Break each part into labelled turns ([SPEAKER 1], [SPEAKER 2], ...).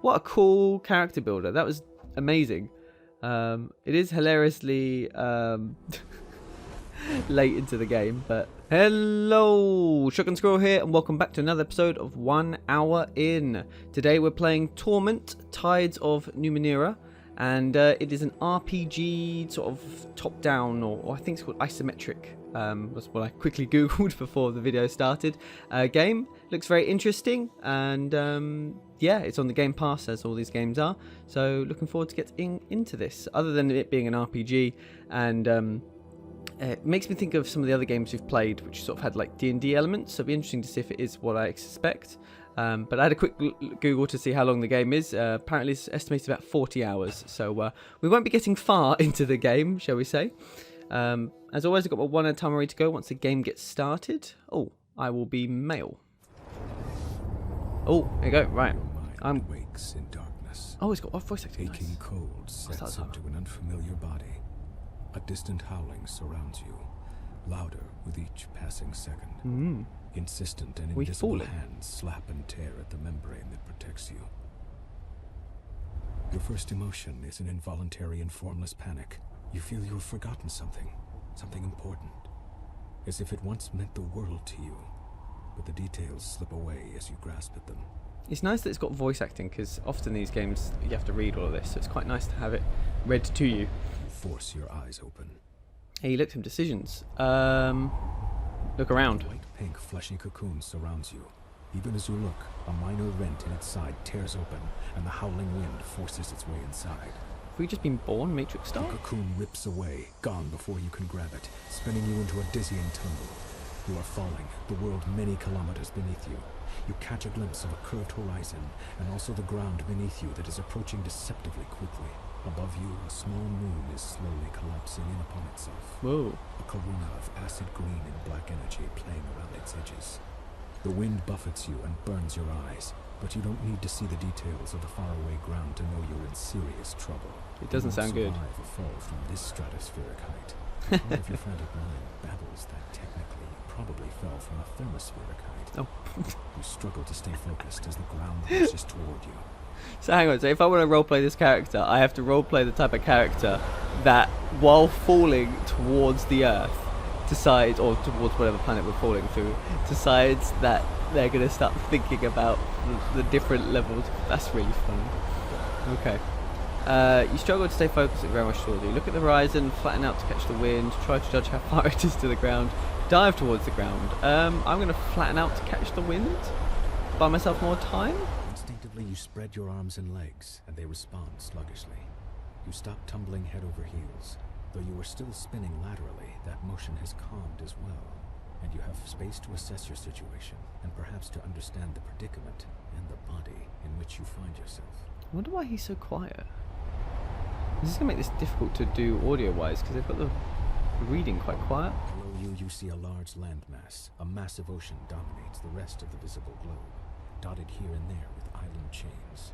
[SPEAKER 1] What a cool character builder. That was amazing. It is hilariously late into the game, but hello, Shotgun Squirrel here, and welcome back to another episode of 1 Hour In. Today we're playing Torment, Tides of Numenera, and it is an RPG sort of top-down, or I think it's called isometric. That's what I quickly googled before the video started. Game looks very interesting, and yeah, it's on the Game Pass as all these games are. So looking forward to getting into this. Other than it being an RPG, and it makes me think of some of the other games we've played, which sort of had like D&D elements. So it'll be interesting to see if it is what I expect. But I had a quick Google to see how long the game is. Apparently it's estimated about 40 hours. So we won't be getting far into the game, shall we say. As always, I've got my 1 hour timer ready to go once the game gets started. Oh, I will be male. Oh, there you go. Right. I'm
[SPEAKER 2] wakes in darkness.
[SPEAKER 1] Oh, it's got voice acting.
[SPEAKER 2] Aching
[SPEAKER 1] Nice.
[SPEAKER 2] cold sets into an unfamiliar body. A distant howling surrounds you, louder with each passing second. Insistent and invisible hands slap and tear at the membrane that protects you. Your first emotion is an involuntary and formless panic. You feel you have forgotten something important, as if it once meant the world to you, but the details slip away as you grasp at them.
[SPEAKER 1] It's nice that it's got voice acting, because often these games you have to read all of this, so it's quite nice to have it read to you.
[SPEAKER 2] Force your eyes open.
[SPEAKER 1] Hey, look, some decisions. Look around.
[SPEAKER 2] A white-pink fleshy cocoon surrounds you. Even as you look, a minor rent in its side tears open, and the howling wind forces its way inside.
[SPEAKER 1] Have we just been born Matrix style?
[SPEAKER 2] The cocoon rips away, gone before you can grab it, spinning you into a dizzying tumble. You are falling, the world many kilometers beneath you. You catch a glimpse of a curved horizon, and also the ground beneath you that is approaching deceptively quickly. Above you, a small moon is slowly collapsing in upon itself.
[SPEAKER 1] Whoa.
[SPEAKER 2] A corona of acid green and black energy playing around its edges. The wind buffets you and burns your eyes, but you don't need to see the details of the faraway ground to know you're in serious trouble.
[SPEAKER 1] It doesn't sound good.
[SPEAKER 2] You won't survive a fall from this stratospheric height. Part of your frantic mind babbles that technically you probably fell from a thermospheric height.
[SPEAKER 1] Oh.
[SPEAKER 2] You struggle to stay focused as the ground rushes toward you.
[SPEAKER 1] So hang on, so if I want to roleplay this character, I have to roleplay the type of character that, while falling towards the Earth, decides, or towards whatever planet we're falling through, decides that they're going to start thinking about the different levels. That's really fun. Okay. You struggle to stay focused at ground rush toward you. Look at the horizon, flatten out to catch the wind, try to judge how far it is to the ground, dive towards the ground. I'm going to flatten out to catch the wind, buy myself more time.
[SPEAKER 2] Instinctively, you spread your arms and legs, and they respond sluggishly. You stop tumbling head over heels. Though you are still spinning laterally, that motion has calmed as well, and you have space to assess your situation, and perhaps to understand the predicament and the body in which you find yourself.
[SPEAKER 1] I wonder why he's so quiet. This is going to make this difficult to do audio-wise, because they've got the reading quite quiet.
[SPEAKER 2] Below you, you see a large landmass. A massive ocean dominates the rest of the visible globe, dotted here and there with island chains.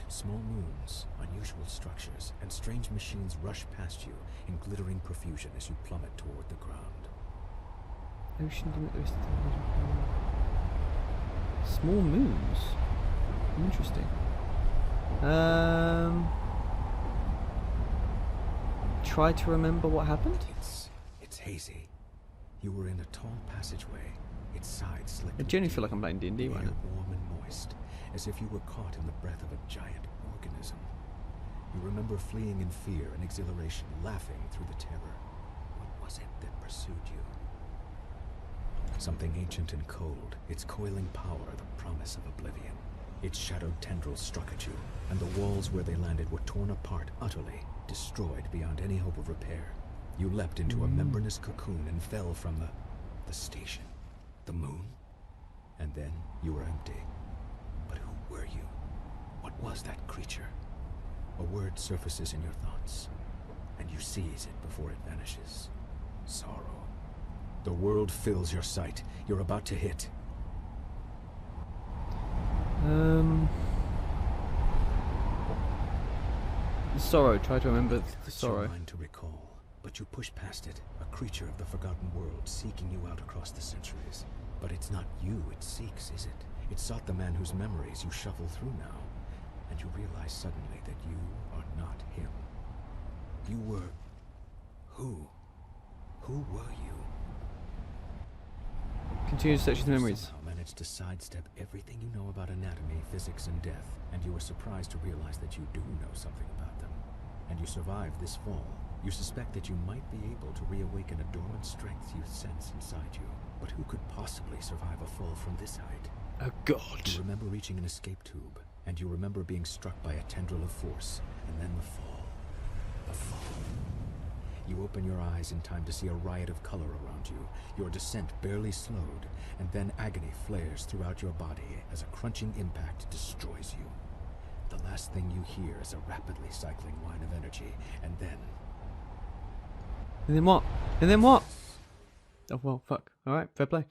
[SPEAKER 2] Small moons, unusual structures, and strange machines rush past you in glittering profusion as you plummet toward the ground.
[SPEAKER 1] Ocean small moons. Interesting. Try to remember what happened.
[SPEAKER 2] It's hazy. You were in a tall passageway. Its sides slipped.
[SPEAKER 1] I genuinely feel like I'm playing D&D right now.
[SPEAKER 2] Warm and moist, as if you were caught in the breath of a giant organism. You remember fleeing in fear and exhilaration, laughing through the terror. What was it that pursued you? Something ancient and cold, its coiling power the promise of oblivion. Its shadowed tendrils struck at you, and the walls where they landed were torn apart utterly, destroyed beyond any hope of repair. You leapt into a membranous cocoon and fell from the station, the moon, and then you were empty. But who were you? What was that creature? A word surfaces in your thoughts, and you seize it before it vanishes. Sorrow. The world fills your sight. You're about to hit.
[SPEAKER 1] Sorrow. Try to remember the sorrow.
[SPEAKER 2] Your mind to recall, but you push past it. A creature of the forgotten world, seeking you out across the centuries. But it's not you it seeks, is it? It sought the man whose memories you shuffle through now. and you realize suddenly that you are not him. You were... who? Who were you?
[SPEAKER 1] Continue to search his
[SPEAKER 2] You
[SPEAKER 1] memories.
[SPEAKER 2] somehow managed to sidestep everything you know about anatomy, physics, and death, and you were surprised to realize that you do know something about them. And you survived this fall. You suspect that you might be able to reawaken a dormant strength you sense inside you. But who could possibly survive a fall from this height?
[SPEAKER 1] Oh god.
[SPEAKER 2] You remember reaching an escape tube, and you remember being struck by a tendril of force, and then the fall. The fall. You open your eyes in time to see a riot of color around you. Your descent barely slowed, and then agony flares throughout your body as a crunching impact destroys you. The last thing you hear is a rapidly cycling line of energy, and then...
[SPEAKER 1] And then what? And then what? Oh well, fuck. Alright, fair play.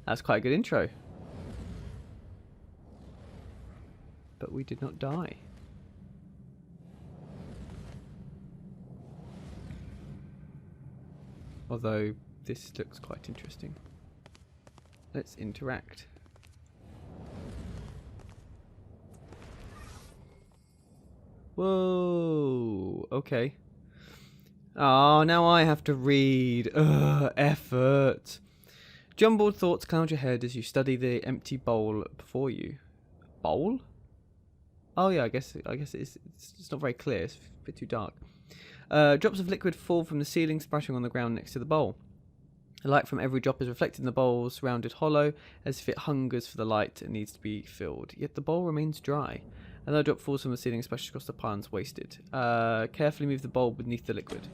[SPEAKER 1] That's quite a good intro. But we did not die. Although, this looks quite interesting. Let's interact. Whoa, okay. Oh, now I have to read. Ugh, effort. Jumbled thoughts cloud your head as you study the empty bowl before you. Bowl? Oh yeah, I guess it's not very clear. It's a bit too dark. Drops of liquid fall from the ceiling, splashing on the ground next to the bowl. The light from every drop is reflected in the bowl's rounded hollow, as if it hungers for the light and needs to be filled. Yet the bowl remains dry. Another drop falls from the ceiling and splashes across the pile and is wasted. Carefully move the bowl beneath the liquid.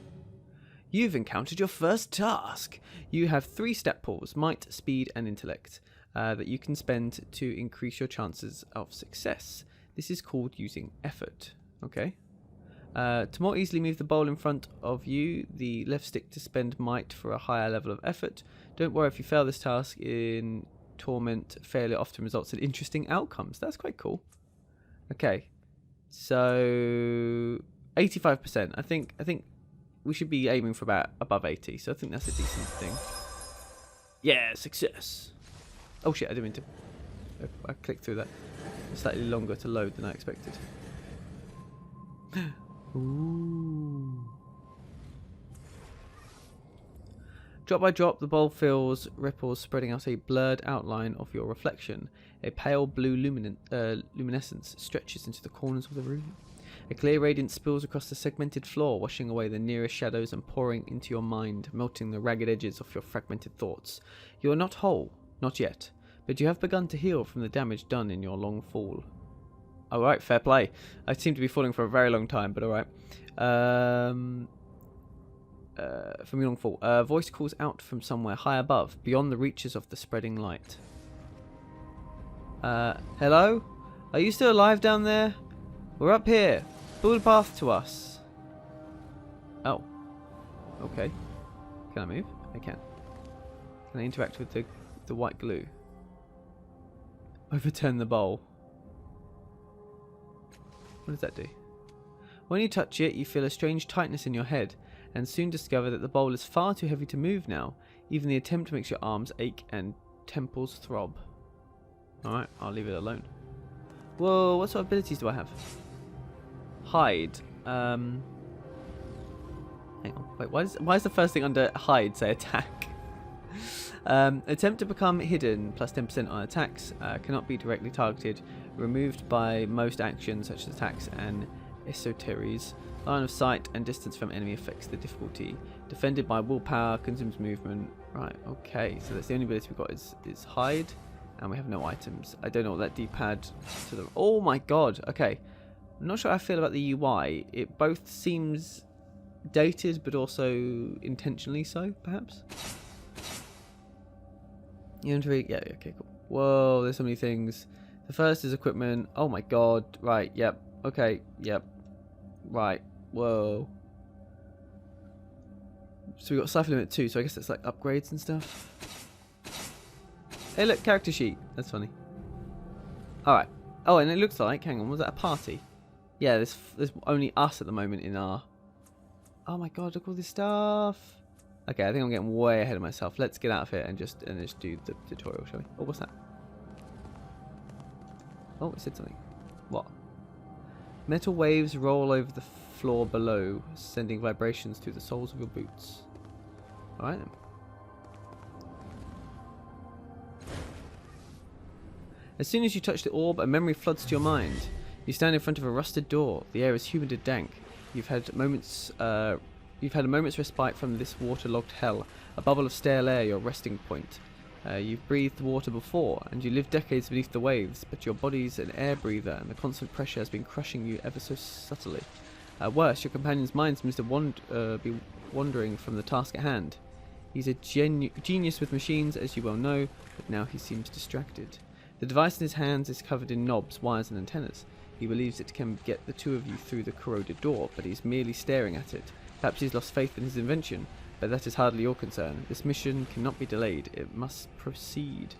[SPEAKER 1] You've encountered your first task. You have 3 stat pools, might, speed, and intellect, that you can spend to increase your chances of success. This is called using effort. Okay. To more easily move the bowl in front of you, the left stick to spend might for a higher level of effort. Don't worry if you fail this task in Torment. Failure often results in interesting outcomes. That's quite cool. Okay, so 85%. I think we should be aiming for about above 80. So I think that's a decent thing. Yeah, success. Oh shit! I didn't mean to. I clicked through that. It's slightly longer to load than I expected. Ooh. Drop by drop, the bowl fills ripples, spreading out a blurred outline of your reflection. A pale blue luminescence stretches into the corners of the room. A clear radiance spills across the segmented floor, washing away the nearest shadows and pouring into your mind, melting the ragged edges of your fragmented thoughts. You are not whole, not yet, but you have begun to heal from the damage done in your long fall. Alright, fair play. I seem to be falling for a very long time, but alright. From your long fall. A voice calls out from somewhere high above, beyond the reaches of the spreading light. Hello? Are you still alive down there? We're up here. Build a path to us. Oh. Okay. Can I move? I can. Can I interact with the white glue? Overturn the bowl. What does that do? When you touch it, you feel a strange tightness in your head, and soon discover that the bowl is far too heavy to move now. Even the attempt makes your arms ache and temples throb. Alright, I'll leave it alone. Whoa, what sort of abilities do I have? Hide. Hang on, wait, why is the first thing under hide say attack? Attempt to become hidden, plus 10% on attacks, cannot be directly targeted, removed by most actions such as attacks and esoteries. Line of sight and distance from enemy affects the difficulty. Defended by willpower, consumes movement. Right, okay, so that's the only ability we've got is hide, and we have no items. I don't know what that D-pad to the... Oh my god, okay. I'm not sure how I feel about the UI. It both seems dated, but also intentionally so, perhaps? Inventory, yeah, okay, cool. Whoa, there's so many things. The first is equipment. Oh my god, right, yep, okay, yep. Right, whoa. So we got Cypher Limit 2, so I guess that's like upgrades and stuff. Hey look, character sheet. That's funny. Alright. Oh, and it looks like, hang on, was that a party? Yeah, there's only us at the moment in our... Oh my god, look at all this stuff. Okay, I think I'm getting way ahead of myself. Let's get out of here and just do the tutorial, shall we? Oh, what's that? Oh, it said something. What? Metal waves roll over the floor below, sending vibrations through the soles of your boots. Alright then. As soon as you touch the orb, a memory floods to your mind. You stand in front of a rusted door. The air is humid and dank. You've had a moment's respite from this waterlogged hell. A bubble of stale air, your resting point. You've breathed water before, and you lived decades beneath the waves, but your body's an air breather, and the constant pressure has been crushing you ever so subtly. Worse, your companion's mind seems to be wandering from the task at hand. He's a genius with machines, as you well know, but now he seems distracted. The device in his hands is covered in knobs, wires and antennas. He believes it can get the two of you through the corroded door, but he's merely staring at it. Perhaps he's lost faith in his invention, but that is hardly your concern. This mission cannot be delayed. It must proceed.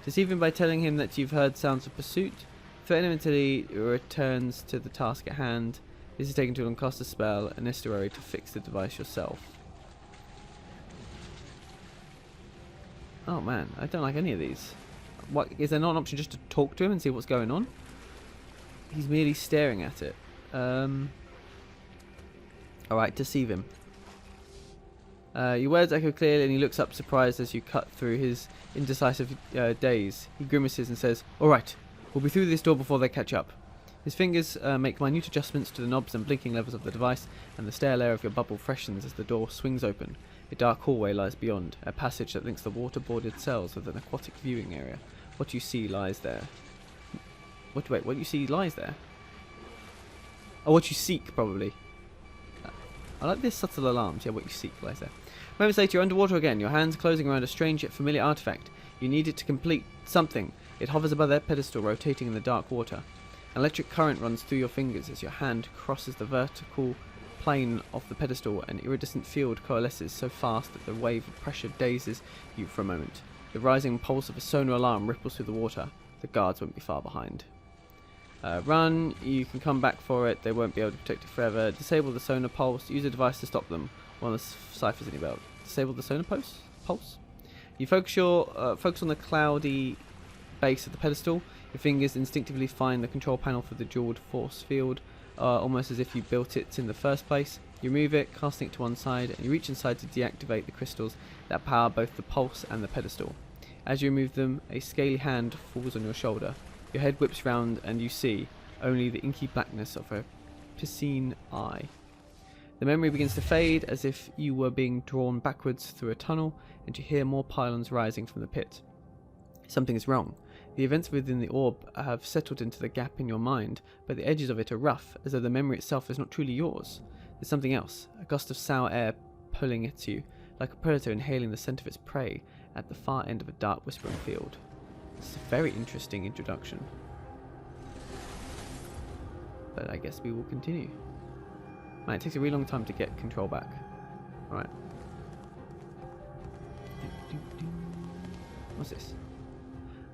[SPEAKER 1] Deceive him by telling him that you've heard sounds of pursuit. Threaten him until he returns to the task at hand. This is taken to uncast a spell, necessary to fix the device yourself. Oh man, I don't like any of these. What, is there not an option just to talk to him and see what's going on? He's merely staring at it. Alright, deceive him. Your words echo clearly and he looks up surprised as you cut through his indecisive daze. He grimaces and says, "Alright, we'll be through this door before they catch up." His fingers make minute adjustments to the knobs and blinking levels of the device, and the stale air of your bubble freshens as the door swings open. A dark hallway lies beyond, a passage that links the water-bordered cells with an aquatic viewing area. What you see lies there. What you see lies there? Oh, what you seek, probably. I like this subtle alarms. Yeah, what you seek lies there. Moments later, you're underwater again, your hands closing around a strange yet familiar artifact. You need it to complete something. It hovers above that pedestal, rotating in the dark water. An electric current runs through your fingers as your hand crosses the vertical plane of the pedestal. An iridescent field coalesces so fast that the wave of pressure dazes you for a moment. The rising pulse of a sonar alarm ripples through the water. The guards won't be far behind. Run, you can come back for it, they won't be able to protect you forever. Disable the sonar pulse, use a device to stop them. One of the ciphers in your belt. Disable the sonar pulse? You focus on the cloudy base of the pedestal. Your fingers instinctively find the control panel for the jeweled force field, almost as if you built it in the first place. You remove it, casting it to one side, and you reach inside to deactivate the crystals that power both the pulse and the pedestal. As you remove them, a scaly hand falls on your shoulder. Your head whips round and you see only the inky blackness of a piscine eye. The memory begins to fade as if you were being drawn backwards through a tunnel, and you hear more pylons rising from the pit. Something is wrong. The events within the orb have settled into the gap in your mind, but the edges of it are rough, as though the memory itself is not truly yours. There's something else, a gust of sour air pulling at you, like a predator inhaling the scent of its prey at the far end of a dark whispering field. It's a very interesting introduction. But I guess we will continue. Man, it takes a really long time to get control back. Alright. What's this?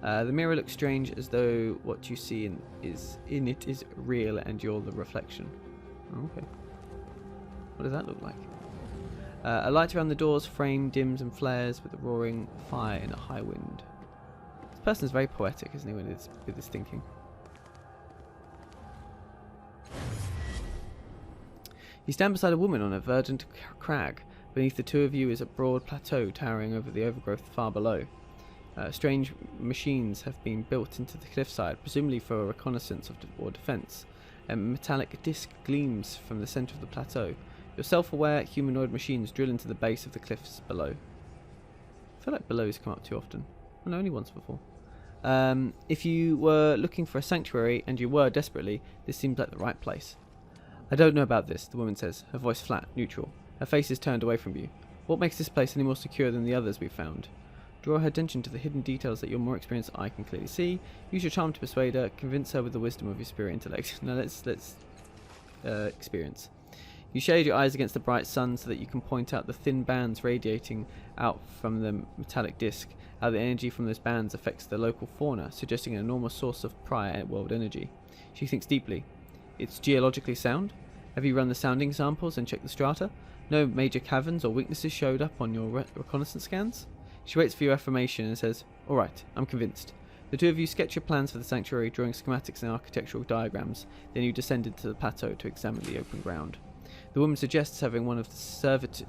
[SPEAKER 1] The mirror looks strange, as though what you see in it is real and you're the reflection. Oh, okay. What does that look like? A light around the door's frame dims and flares with a roaring fire in a high wind. This person is very poetic, isn't he, with his thinking. You stand beside a woman on a verdant crag. Beneath the two of you is a broad plateau towering over the overgrowth far below. Strange machines have been built into the cliffside, presumably for reconnaissance or defence. A metallic disc gleams from the centre of the plateau. Your self-aware humanoid machines drill into the base of the cliffs below. I feel like below's come up too often. Well, no, only once before. If you were looking for a sanctuary, and you were desperately, this seems like the right place. I don't know about this, the woman says, her voice flat, neutral. Her face is turned away from you. What makes this place any more secure than the others we've found? Draw her attention to the hidden details that your more experienced eye can clearly see. Use your charm to persuade her. Convince her with the wisdom of your superior intellect. Now let's experience. You shade your eyes against the bright sun so that you can point out the thin bands radiating out from the metallic disc. How the energy from those bands affects the local fauna, suggesting an enormous source of prior world energy. She thinks deeply. It's geologically sound? Have you run the sounding samples and checked the strata? No major caverns or weaknesses showed up on your reconnaissance scans? She waits for your affirmation and says, "Alright, I'm convinced. The two of you sketch your plans for the sanctuary, drawing schematics and architectural diagrams. Then you descend into the plateau to examine the open ground. The woman suggests having one of the servitors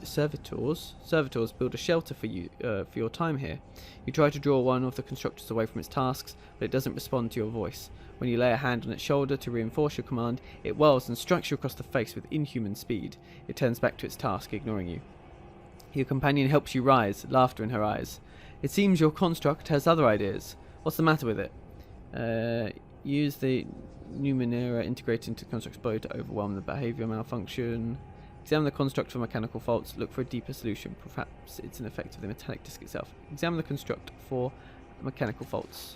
[SPEAKER 1] build a shelter for you for your time here. You try to draw one of the constructors away from its tasks, but it doesn't respond to your voice. When you lay a hand on its shoulder to reinforce your command, it whirls and strikes you across the face with inhuman speed. It turns back to its task, ignoring you. Your companion helps you rise, laughter in her eyes. It seems your construct has other ideas. What's the matter with it? Use the Numenera integrated into the construct's body to overwhelm the behavior malfunction. Examine the construct for mechanical faults. Look for a deeper solution. Perhaps it's an effect of the metallic disc itself. Examine the construct for mechanical faults.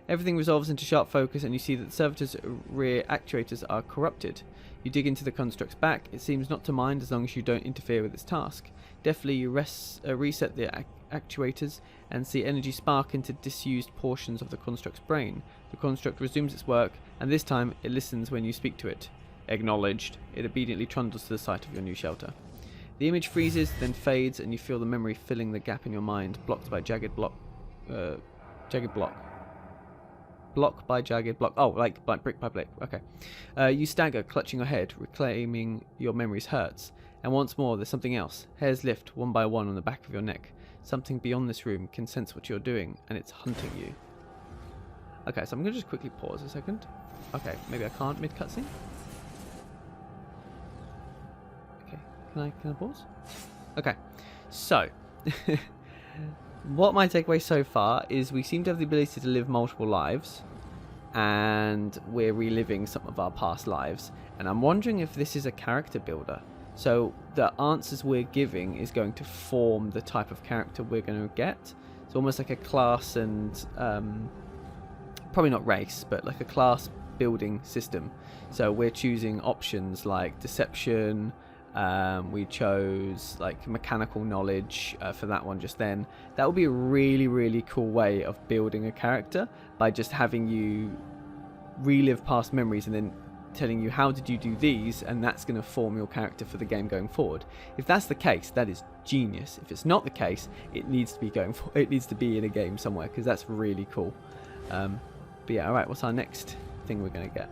[SPEAKER 1] Everything resolves into sharp focus, and you see that the servitor's rear actuators are corrupted. You dig into the construct's back. It seems not to mind as long as you don't interfere with its task. Deftly, you reset the actuators and see energy spark into disused portions of the construct's brain. The construct resumes its work, and this time it listens when you speak to it. Acknowledged. It obediently trundles to the site of your new shelter. The image freezes, then fades, and you feel the memory filling the gap in your mind, blocked by jagged block. Block by jagged block. Oh, like brick by brick. Okay. You stagger, clutching your head, reclaiming your memory's hurts. And once more, there's something else. Hairs lift one by one on the back of your neck. Something beyond this room can sense what you're doing, and it's hunting you. Okay, so I'm going to just quickly pause a second. Okay, maybe I can't mid-cutscene. Okay, can I pause? Okay, so what my takeaway so far is we seem to have the ability to live multiple lives, and we're reliving some of our past lives. And I'm wondering if this is a character builder. So the answers we're giving is going to form the type of character we're going to get. It's almost like a class and probably not race, but like a class building system. So we're choosing options like deception. We chose like mechanical knowledge for that one just then. That would be a really, really cool way of building a character, by just having you relive past memories and then telling you how did you do these, and that's going to form your character for the game going forward. If that's the case, that is genius. If it's not the case, it needs to be it needs to be in a game somewhere, because that's really cool. But yeah, all right, what's our next thing we're going to get?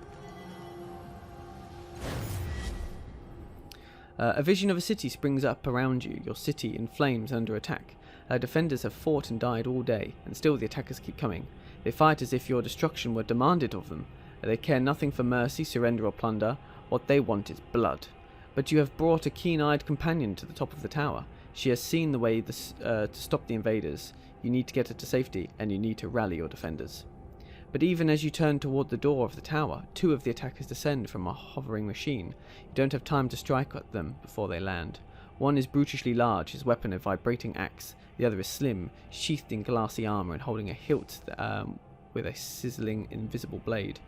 [SPEAKER 1] A vision of a city springs up around you, your city in flames under attack. Defenders have fought and died all day, and still the attackers keep coming. They fight as if your destruction were demanded of them. They care nothing for mercy, surrender or plunder. What they want is blood. But you have brought a keen-eyed companion to the top of the tower. She has seen the way to stop the invaders. You need to get her to safety, and you need to rally your defenders. But even as you turn toward the door of the tower, two of the attackers descend from a hovering machine. You don't have time to strike at them before they land. One is brutishly large, his weapon a vibrating axe. The other is slim, sheathed in glassy armour and holding a hilt with a sizzling invisible blade.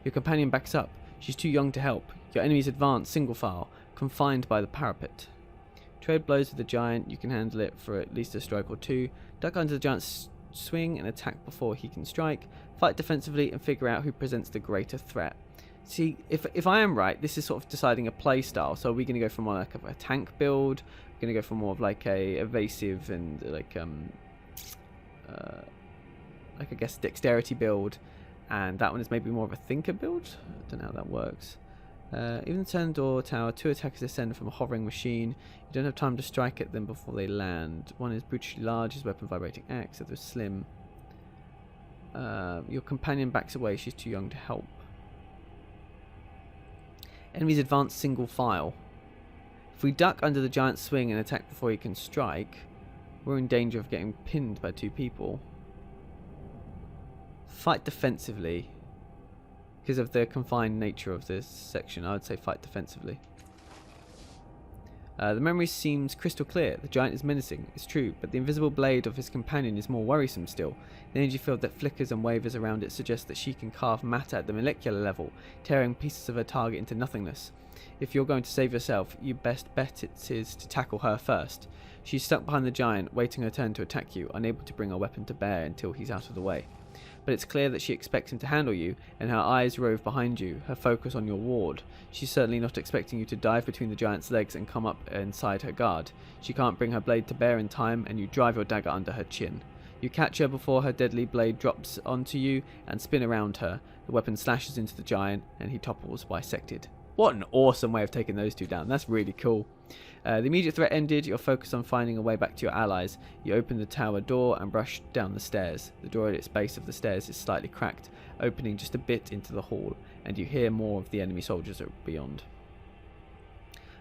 [SPEAKER 1] Your companion backs up. She's too young to help. Your enemies advance single file, confined by the parapet. Trade blows with the giant. You can handle it for at least a stroke or two. Duck under the giant's swing and attack before he can strike. Fight defensively and figure out who presents the greater threat. See, if I am right, this is sort of deciding a play style. So are we going to go for more like a tank build? We're going to go for more of like a evasive and like I guess dexterity build, and that one is maybe more of a thinker build. I don't know how that works. Even the turn door tower, two attackers descend from a hovering machine. You don't have time to strike at them before they land. One is brutally large, his weapon vibrating axe, the other is slim. Your companion backs away, she's too young to help. Enemies advance single file. If we duck under the giant's swing and attack before he can strike, we're in danger of getting pinned by two people. Fight defensively. Because of the confined nature of this section, I would say fight defensively. The memory seems crystal clear. The giant is menacing, it's true, but the invisible blade of his companion is more worrisome still. The energy field that flickers and wavers around it suggests that she can carve matter at the molecular level, tearing pieces of her target into nothingness. If you're going to save yourself, you best bet it is to tackle her first. She's stuck behind the giant, waiting her turn to attack you, unable to bring her weapon to bear until he's out of the way. But it's clear that she expects him to handle you, and her eyes rove behind you, her focus on your ward. She's certainly not expecting you to dive between the giant's legs and come up inside her guard. She can't bring her blade to bear in time, and you drive your dagger under her chin. You catch her before her deadly blade drops onto you and spin around her. The weapon slashes into the giant and he topples bisected. What an awesome way of taking those two down. That's really cool. The immediate threat ended. You're focused on finding a way back to your allies. You open the tower door and rush down the stairs. The door at its base of the stairs is slightly cracked, opening just a bit into the hall, and you hear more of the enemy soldiers beyond.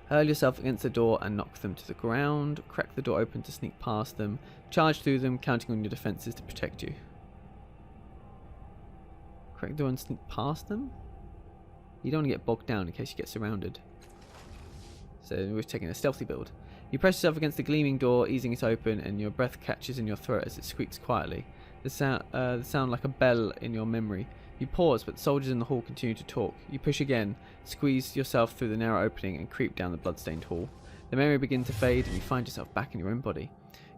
[SPEAKER 1] Hurl yourself against the door and knock them to the ground. Crack the door open to sneak past them. Charge through them, counting on your defences to protect you. Crack the door and sneak past them? You don't want to get bogged down in case you get surrounded. So we're taking a stealthy build. You press yourself against the gleaming door, easing it open, and your breath catches in your throat as it squeaks quietly. The sound like a bell in your memory. You pause, but the soldiers in the hall continue to talk. You push again, squeeze yourself through the narrow opening, and creep down the bloodstained hall. The memory begins to fade, and you find yourself back in your own body.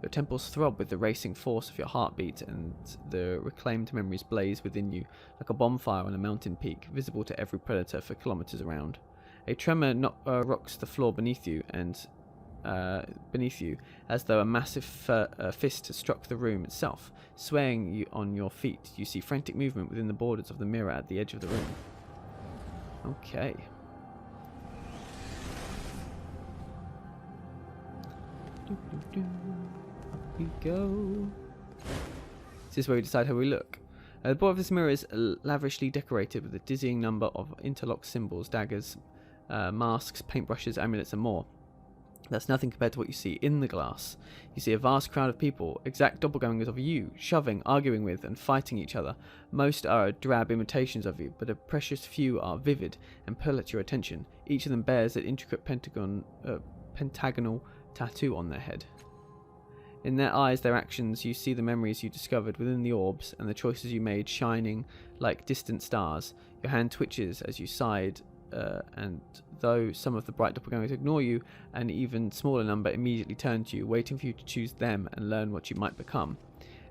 [SPEAKER 1] Your temples throb with the racing force of your heartbeat, and the reclaimed memories blaze within you like a bonfire on a mountain peak, visible to every predator for kilometers around. A tremor rocks the floor beneath you, as though a massive fist has struck the room itself. Swaying you on your feet, you see frantic movement within the borders of the mirror at the edge of the room. Okay. Up we go. This is where we decide how we look. The border of this mirror is lavishly decorated with a dizzying number of interlocked symbols, daggers, masks, paintbrushes, amulets, and more. That's nothing compared to what you see in the glass. You see a vast crowd of people, exact doppelgangers of you, shoving, arguing with, and fighting each other. Most are drab imitations of you, but a precious few are vivid and pull at your attention. Each of them bears an intricate pentagonal tattoo on their head. In their eyes, their actions, you see the memories you discovered within the orbs and the choices you made shining like distant stars. Your hand twitches as you sighed, and though some of the bright doppelgangers ignore you, an even smaller number immediately turn to you, waiting for you to choose them and learn what you might become.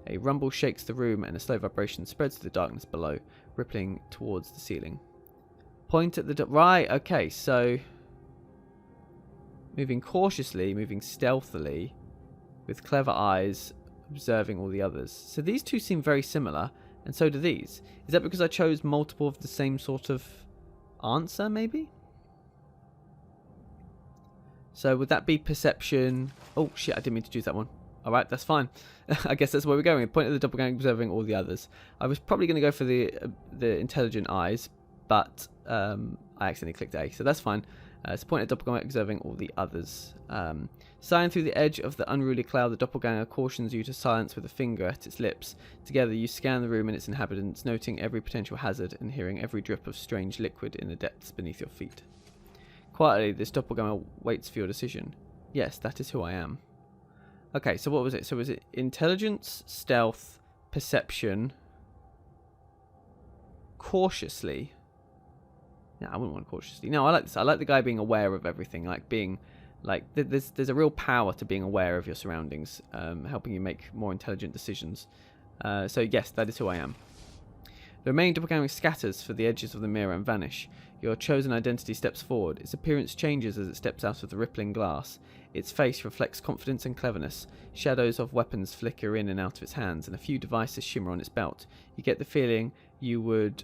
[SPEAKER 1] A rumble shakes the room and a slow vibration spreads to the darkness below, rippling towards the ceiling. Point at the right, okay, so moving cautiously, moving stealthily, with clever eyes, observing all the others. So these two seem very similar, and so do these. Is that because I chose multiple of the same sort of answer, maybe? So would that be perception? Oh shit, I didn't mean to choose that one. Alright, that's fine. I guess that's where we're going. Point at the doppelganger, observing all the others. I was probably going to go for the intelligent eyes, but I accidentally clicked A, so that's fine. So point at doppelganger, observing all the others. Sighing through the edge of the unruly cloud, the doppelganger cautions you to silence with a finger at its lips. Together you scan the room and its inhabitants, noting every potential hazard and hearing every drip of strange liquid in the depths beneath your feet. Quietly, this doppelganger waits for your decision. Yes, that is who I am. Okay, so what was it? So was it intelligence, stealth, perception, cautiously? No, I wouldn't want cautiously. No, I like this. I like the guy being aware of everything, like being... Like, there's a real power to being aware of your surroundings, helping you make more intelligent decisions. So yes, that is who I am. The remaining doppelganger scatters for the edges of the mirror and vanish. Your chosen identity steps forward. Its appearance changes as it steps out of the rippling glass. Its face reflects confidence and cleverness. Shadows of weapons flicker in and out of its hands, and a few devices shimmer on its belt. You get the feeling you would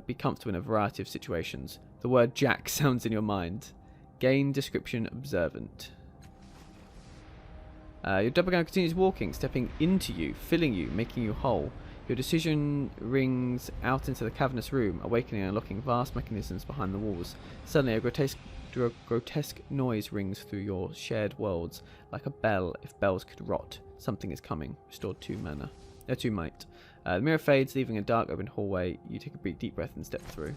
[SPEAKER 1] be comfortable in a variety of situations. The word Jack sounds in your mind. Gain description observant. Your doppelganger continues walking, stepping into you, filling you, making you whole. Your decision rings out into the cavernous room, awakening and unlocking vast mechanisms behind the walls. Suddenly, a grotesque noise rings through your shared worlds, like a bell if bells could rot. Something is coming. Restored 2 might. The mirror fades, leaving a dark open hallway. You take a deep breath and step through.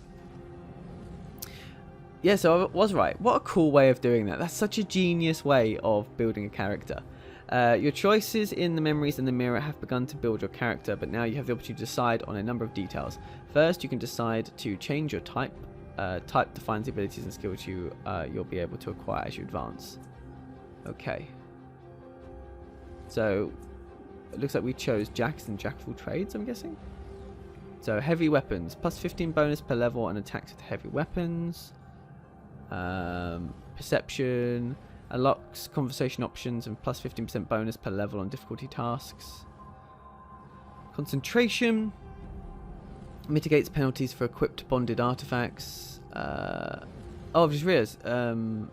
[SPEAKER 1] Yeah, so I was right. What a cool way of doing that. That's such a genius way of building a character. Your choices in the memories and the mirror have begun to build your character, but now you have the opportunity to decide on a number of details. First, you can decide to change your type. Type defines the abilities and skills you'll be able to acquire as you advance. Okay. So, it looks like we chose Jacks and Jack of all trades, I'm guessing. So, heavy weapons. Plus 15 bonus per level and attacks with heavy weapons. Perception, unlocks conversation options and plus 15% bonus per level on difficulty tasks. Concentration mitigates penalties for equipped bonded artifacts. Oh, I've just realised. Hang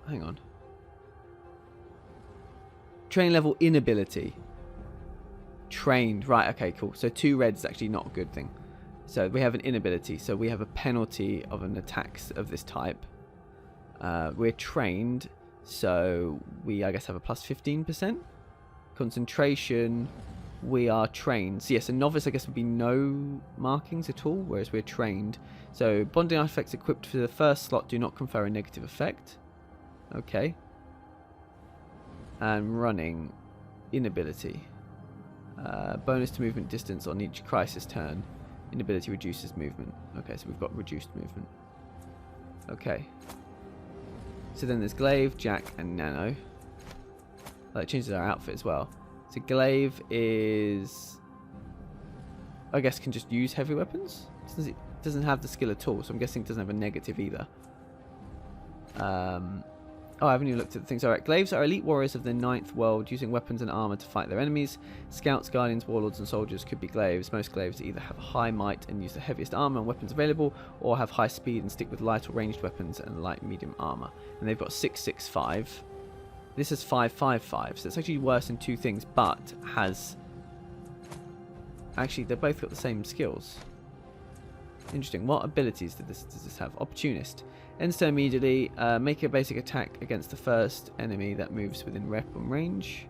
[SPEAKER 1] on. Train level inability. Trained. Right, okay, cool. So 2 red is actually not a good thing. So we have an inability. So we have a penalty of an attack of this type. We're trained. So we, I guess, have a plus 15%. Concentration, we are trained. So yes, a novice, I guess, would be no markings at all, whereas we're trained. So bonding artifacts equipped for the first slot do not confer a negative effect. Okay. And running, inability. Bonus to movement distance on each crisis turn. Inability reduces movement. Okay, so we've got reduced movement. Okay. So then there's Glaive, Jack, and Nano. That changes our outfit as well. So Glaive is, I guess, can just use heavy weapons. It doesn't have the skill at all, so I'm guessing it doesn't have a negative either. Oh, I haven't even looked at the things. Alright, Glaves are elite warriors of the 9th world, using weapons and armor to fight their enemies. Scouts, guardians, warlords, and soldiers could be Glaves. Most Glaves either have high might and use the heaviest armor and weapons available, or have high speed and stick with light or ranged weapons and light medium armor. And they've got 665. This is 555, so it's actually worse in 2 things, but has... Actually, they've both got the same skills. Interesting. What abilities does this have? Opportunist. Ends turn immediately. Make a basic attack against the first enemy that moves within weapon range.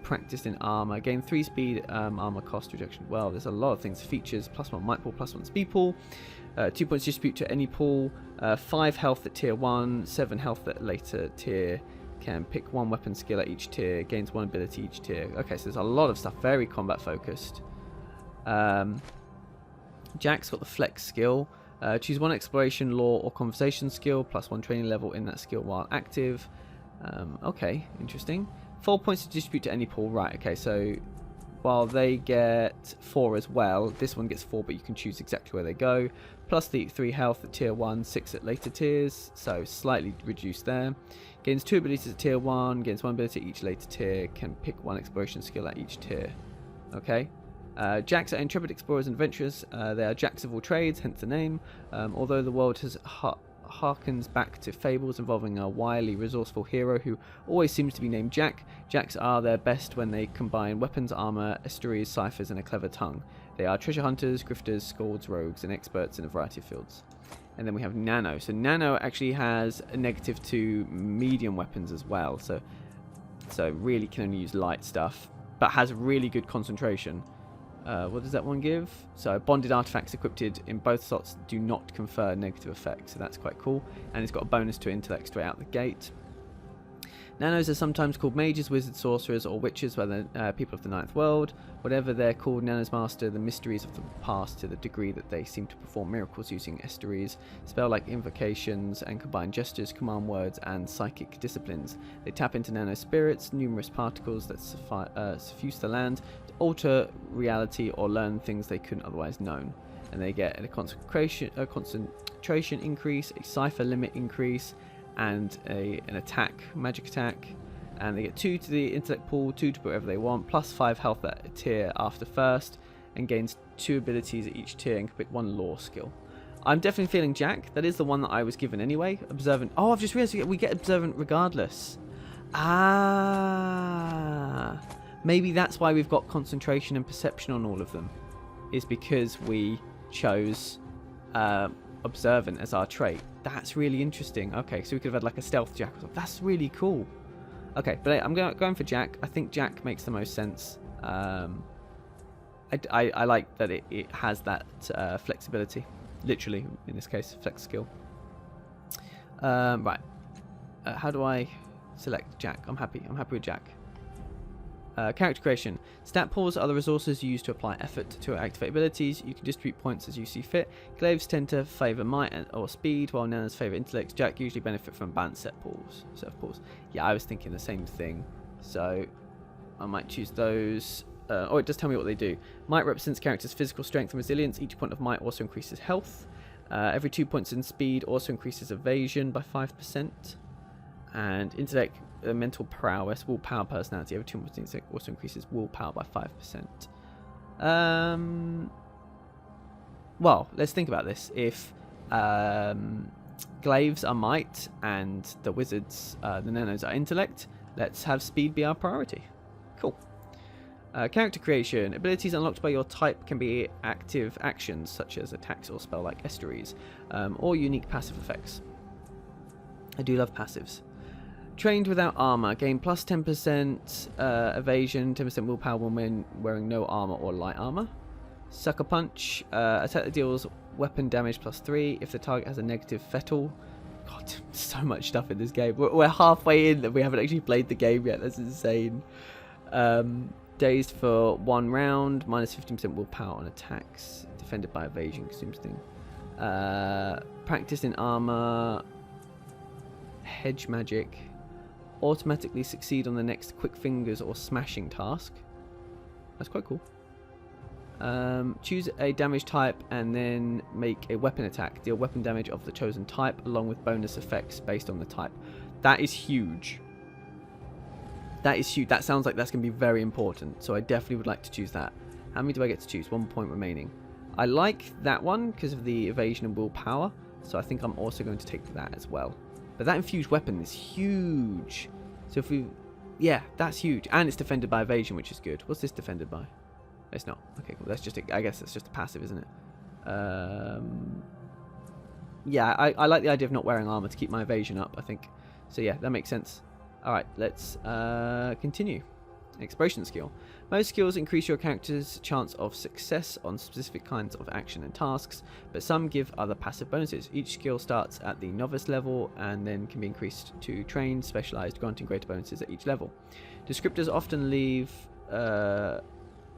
[SPEAKER 1] Practiced in armor. Gain 3 speed, armor cost reduction. Well, there's a lot of things. Features. +1 might pool, +1 speed pool. 2 points distribute to any pool. 5 health at tier 1. 7 health at later tier. Can pick 1 weapon skill at each tier. Gains 1 ability each tier. Okay, so there's a lot of stuff. Very combat focused. Jack's got the flex skill. Choose 1 exploration, lore, or conversation skill, +1 training level in that skill while active. Okay, interesting. 4 points to distribute to any pool. Right, okay, so while they get 4 as well, this one gets 4, but you can choose exactly where they go. Plus the 3 health at tier 1, 6 at later tiers, so slightly reduced there. Gains 2 abilities at tier 1, gains 1 ability at each later tier, can pick 1 exploration skill at each tier. Okay. Jacks are intrepid explorers and adventurers. They are jacks of all trades, hence the name. Although the world has harkens back to fables involving a wily, resourceful hero who always seems to be named Jack, Jacks are their best when they combine weapons, armor, estuaries, ciphers, and a clever tongue. They are treasure hunters, grifters, scolds, rogues, and experts in a variety of fields. And then we have Nano. So Nano actually has a negative to medium weapons as well. So really can only use light stuff, but has really good concentration. What does that one give? So bonded artifacts equipped in both slots do not confer negative effects, so that's quite cool. And it's got a bonus to intellect straight out the gate. Nanos are sometimes called mages, wizards, sorcerers, or witches by the people of the 9th world. Whatever they're called, Nanos master the mysteries of the past to the degree that they seem to perform miracles using estuaries, spell-like invocations, and combine gestures, command words, and psychic disciplines. They tap into nano spirits, numerous particles that suffuse the land, to alter reality or learn things they couldn't otherwise know. And they get a concentration increase, a cipher limit increase, and an magic attack, and they get 2 to the intellect pool, 2 to put whatever they want, plus 5 health at a tier after first, and gains 2 abilities at each tier and can pick 1 lore skill. I'm definitely feeling Jack. That is the one that I was given anyway. Observant. Oh, I've just realised we get observant regardless. Maybe that's why we've got concentration and perception on all of them, is because we chose observant as our trait. That's really interesting. Okay, so we could have had like a stealth Jack or something. That's really cool. Okay, but I'm going for Jack. I think Jack makes the most sense. I like that it has that flexibility. Literally, in this case, flex skill. Right. How do I select Jack? I'm happy with Jack. Character creation. Stat pools are the resources used to apply effort to activate abilities. You can distribute points as you see fit. Glaves tend to favour might or speed, while Nanas favour intellect. Jack usually benefit from balanced set pools. Yeah, I was thinking the same thing. So I might choose those. Oh, it does tell me what they do. Might represents character's physical strength and resilience. Each point of might also increases health. Every 2 points in speed also increases evasion by 5%. And intellect mental prowess, willpower, personality. Every 2 months also increases willpower by 5%. Well, let's think about this. If Glaves are might and the wizards, the nanos are intellect, let's have speed be our priority. Cool. Character creation. Abilities unlocked by your type can be active actions such as attacks or spell like estuaries, or unique passive effects. I do love passives. Trained without armor. Gain plus 10% evasion, 10% willpower when wearing no armor or light armor. Sucker punch. Attack that deals weapon damage plus 3 if the target has a negative fettle. God, so much stuff in this game. We're halfway in and we haven't actually played the game yet. That's insane. Dazed for 1 round. Minus 15% willpower on attacks. Defended by evasion. Consumes thing. Practice in armor. Hedge magic. Automatically succeed on the next quick fingers or smashing task. That's quite cool. Choose a damage type and then make a weapon attack. Deal weapon damage of the chosen type along with bonus effects based on the type. That is huge. That is huge. That sounds like that's going to be very important. So I definitely would like to choose that. How many do I get to choose? 1 point remaining. I like that one because of the evasion and willpower. So I think I'm also going to take that as well. But that infused weapon is huge. So if we... Yeah, that's huge. And it's defended by evasion, which is good. What's this defended by? It's not. Okay, cool. That's just I guess that's just a passive, isn't it? Yeah, I like the idea of not wearing armor to keep my evasion up, I think. So yeah, that makes sense. Alright, let's continue. Exploration skill. Most skills increase your character's chance of success on specific kinds of action and tasks, but some give other passive bonuses. Each skill starts at the novice level and then can be increased to trained, specialized, granting greater bonuses at each level. Descriptors often leave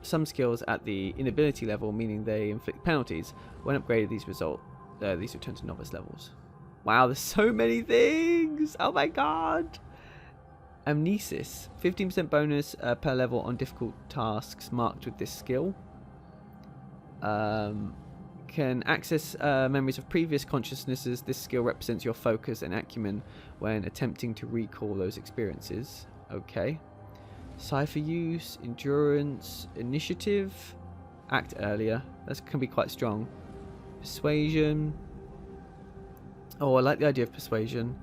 [SPEAKER 1] some skills at the inability level, meaning they inflict penalties. When upgraded, these return to novice levels. Wow, there's so many things! Oh my god! Amnesis. 15% bonus per level on difficult tasks marked with this skill. Can access memories of previous consciousnesses. This skill represents your focus and acumen when attempting to recall those experiences. Okay. Cipher use, endurance, initiative, act earlier. That can be quite strong. Persuasion. Oh, I like the idea of persuasion.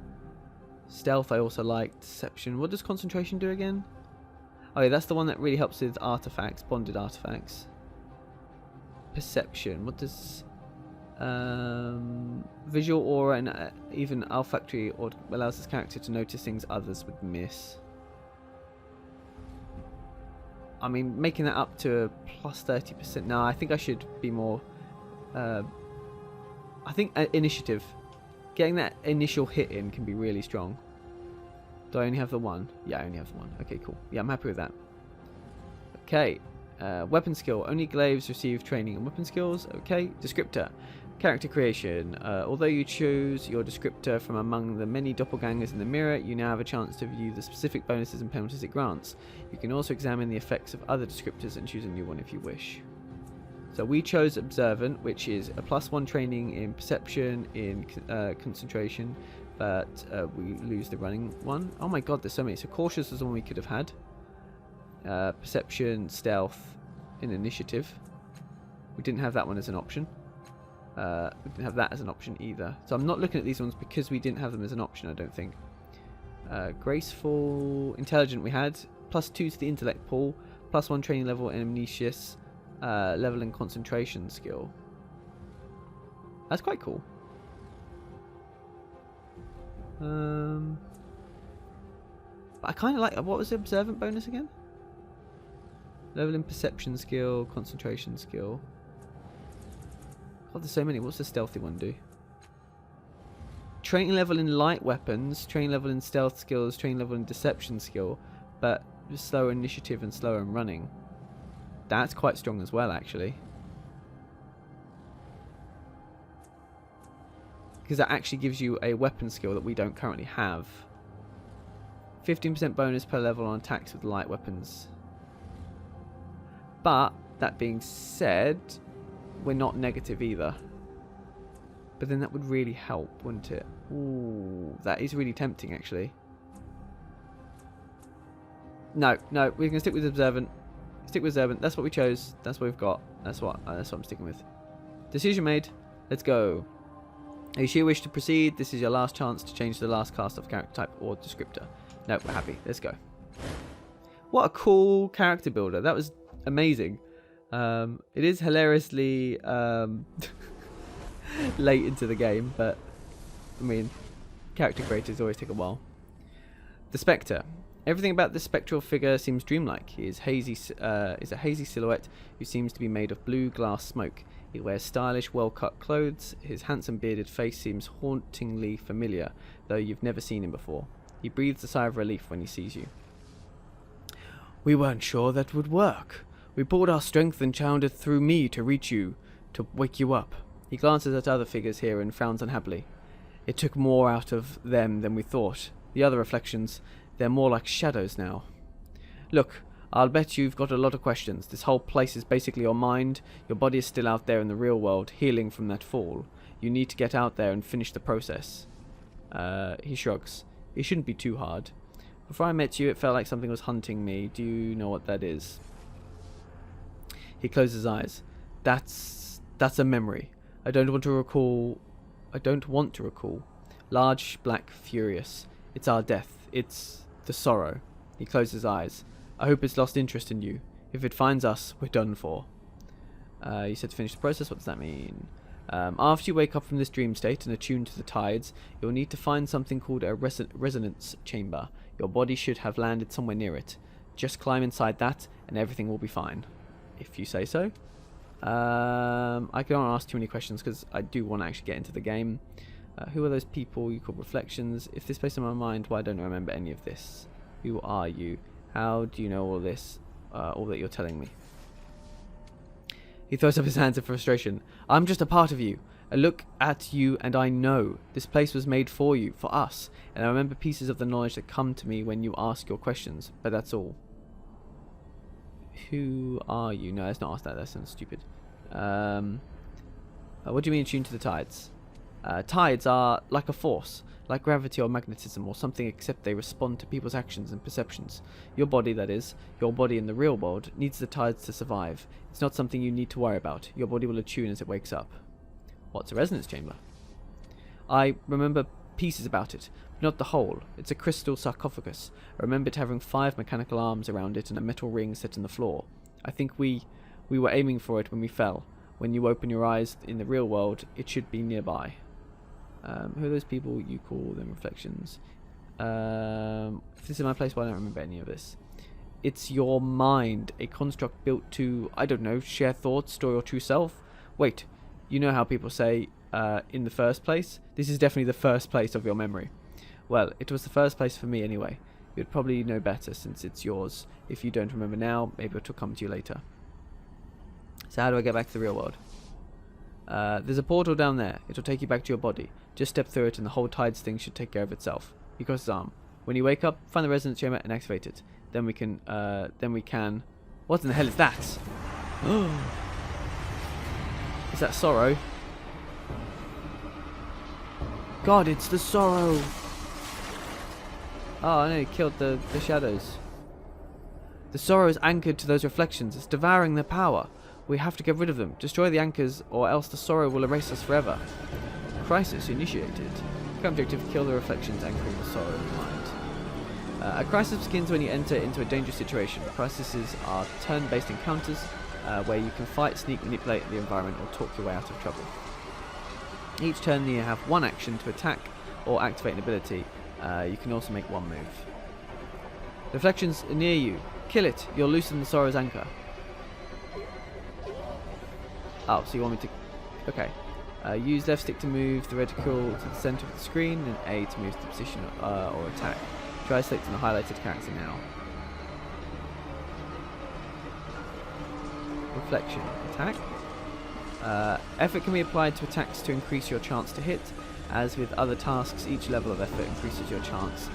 [SPEAKER 1] Stealth I also like. Deception. What does concentration do again? Oh yeah, that's the one that really helps with artifacts, bonded artifacts. Perception. What does... visual aura and even olfactory or allows this character to notice things others would miss. I mean, making that up to a plus 30%. No, I think I should be more... I think initiative. Getting that initial hit in can be really strong. Do I only have the one? Yeah, I only have the one. Okay, cool. Yeah, I'm happy with that. Okay. Weapon skill. Only Glaves receive training in weapon skills. Okay. Descriptor. Character creation. Although you choose your descriptor from among the many doppelgangers in the mirror, you now have a chance to view the specific bonuses and penalties it grants. You can also examine the effects of other descriptors and choose a new one if you wish. So we chose Observant, which is a +1 training in Perception, in Concentration, but we lose the running one. Oh my god, there's so many. So Cautious is the one we could have had. Perception, Stealth, in Initiative. We didn't have that one as an option. We didn't have that as an option either. So I'm not looking at these ones because we didn't have them as an option, I don't think. Graceful, Intelligent we had. +2 to the Intellect pool. +1 training level in Amnesius. Level and concentration skill. That's quite cool. But I kind of like... What was the observant bonus again? Level in perception skill, concentration skill. God, there's so many. What's the stealthy one do? Training level in light weapons, training level in stealth skills, training level in deception skill, but slower initiative and slower in running. That's quite strong as well, actually. Because that actually gives you a weapon skill that we don't currently have. 15% bonus per level on attacks with light weapons. But, that being said, we're not negative either. But then that would really help, wouldn't it? Ooh, that is really tempting, actually. No, we can stick with Observant. Stick with Observant. That's what we chose. That's what we've got. That's what I'm sticking with. Decision made. Let's go. Are you sure you wish to proceed? This is your last chance to change the last cast of character type or descriptor. No, we're happy. Let's go. What a cool character builder. That was amazing. It is hilariously late into the game, but I mean, character creators always take a while. The Spectre. Everything about this spectral figure seems dreamlike. He is a hazy silhouette who seems to be made of blue glass smoke. He wears stylish, well-cut clothes. His handsome bearded face seems hauntingly familiar, though you've never seen him before. He breathes a sigh of relief when he sees you. We weren't sure that would work. We poured our strength and channeled it through me to reach you, to wake you up. He glances at other figures here and frowns unhappily. It took more out of them than we thought. The other reflections, they're more like shadows now. Look, I'll bet you've got a lot of questions. This whole place is basically your mind. Your body is still out there in the real world, healing from that fall. You need to get out there and finish the process. He shrugs. It shouldn't be too hard. Before I met you, it felt like something was hunting me. Do you know what that is? He closes his eyes. That's a memory. I don't want to recall. Large, black, furious. It's our death. It's the sorrow. He closes his eyes. I hope it's lost interest in you. If it finds us, we're done for. You said to finish the process. What does that mean? After you wake up from this dream state and attune to the tides, you'll need to find something called a resonance chamber. Your body should have landed somewhere near it. Just climb inside that and everything will be fine. If you say so. I can't ask too many questions because I do want to actually get into the game. Who are those people you call reflections? If this plays in my mind, why don't I remember any of this? Who are you? How do you know all this? All that you're telling me? He throws up his hands in frustration. I'm just a part of you. I look at you and I know. This place was made for you, for us. And I remember pieces of the knowledge that come to me when you ask your questions. But that's all. Who are you? No, let's not ask that. That sounds stupid. What do you mean tune to the tides? Tides are like a force, like gravity or magnetism or something, except they respond to people's actions and perceptions. Your body, that is, your body in the real world, needs the tides to survive. It's not something you need to worry about. Your body will attune as it wakes up. What's a resonance chamber? I remember pieces about it, but not the whole. It's a crystal sarcophagus. I remember it having 5 mechanical arms around it and a metal ring set in the floor. I think we were aiming for it when we fell. When you open your eyes in the real world, it should be nearby. Who are those people? You call them reflections. If this is my place, why don't I remember any of this? It's your mind, a construct built to, I don't know, share thoughts, store your true self. Wait, you know how people say, in the first place? This is definitely the first place of your memory. Well, it was the first place for me anyway. You'd probably know better since it's yours. If you don't remember now, maybe it'll come to you later. So how do I get back to the real world? There's a portal down there. It'll take you back to your body. Just step through it and the whole tides thing should take care of itself. He crosses his arm. When you wake up, find the resonance chamber and activate it. Then we can, What in the hell is that? Is that Sorrow? God, it's the Sorrow! Oh, I know, he killed the shadows. The Sorrow is anchored to those reflections. It's devouring their power. We have to get rid of them. Destroy the anchors, or else the Sorrow will erase us forever. Crisis initiated. Objective: kill the reflections anchoring the Sorrow in the mind. A crisis begins when you enter into a dangerous situation. Crises are turn-based encounters where you can fight, sneak, manipulate the environment, or talk your way out of trouble. Each turn you have one action to attack or activate an ability. You can also make one move. Reflections are near you. Kill it. You'll loosen the Sorrow's anchor. Oh, so you want me to... Okay. Use left stick to move the reticle to the center of the screen, and A to move to the position or attack. Try selecting the highlighted character now. Reflection. Attack. Effort can be applied to attacks to increase your chance to hit. As with other tasks, each level of effort increases your chance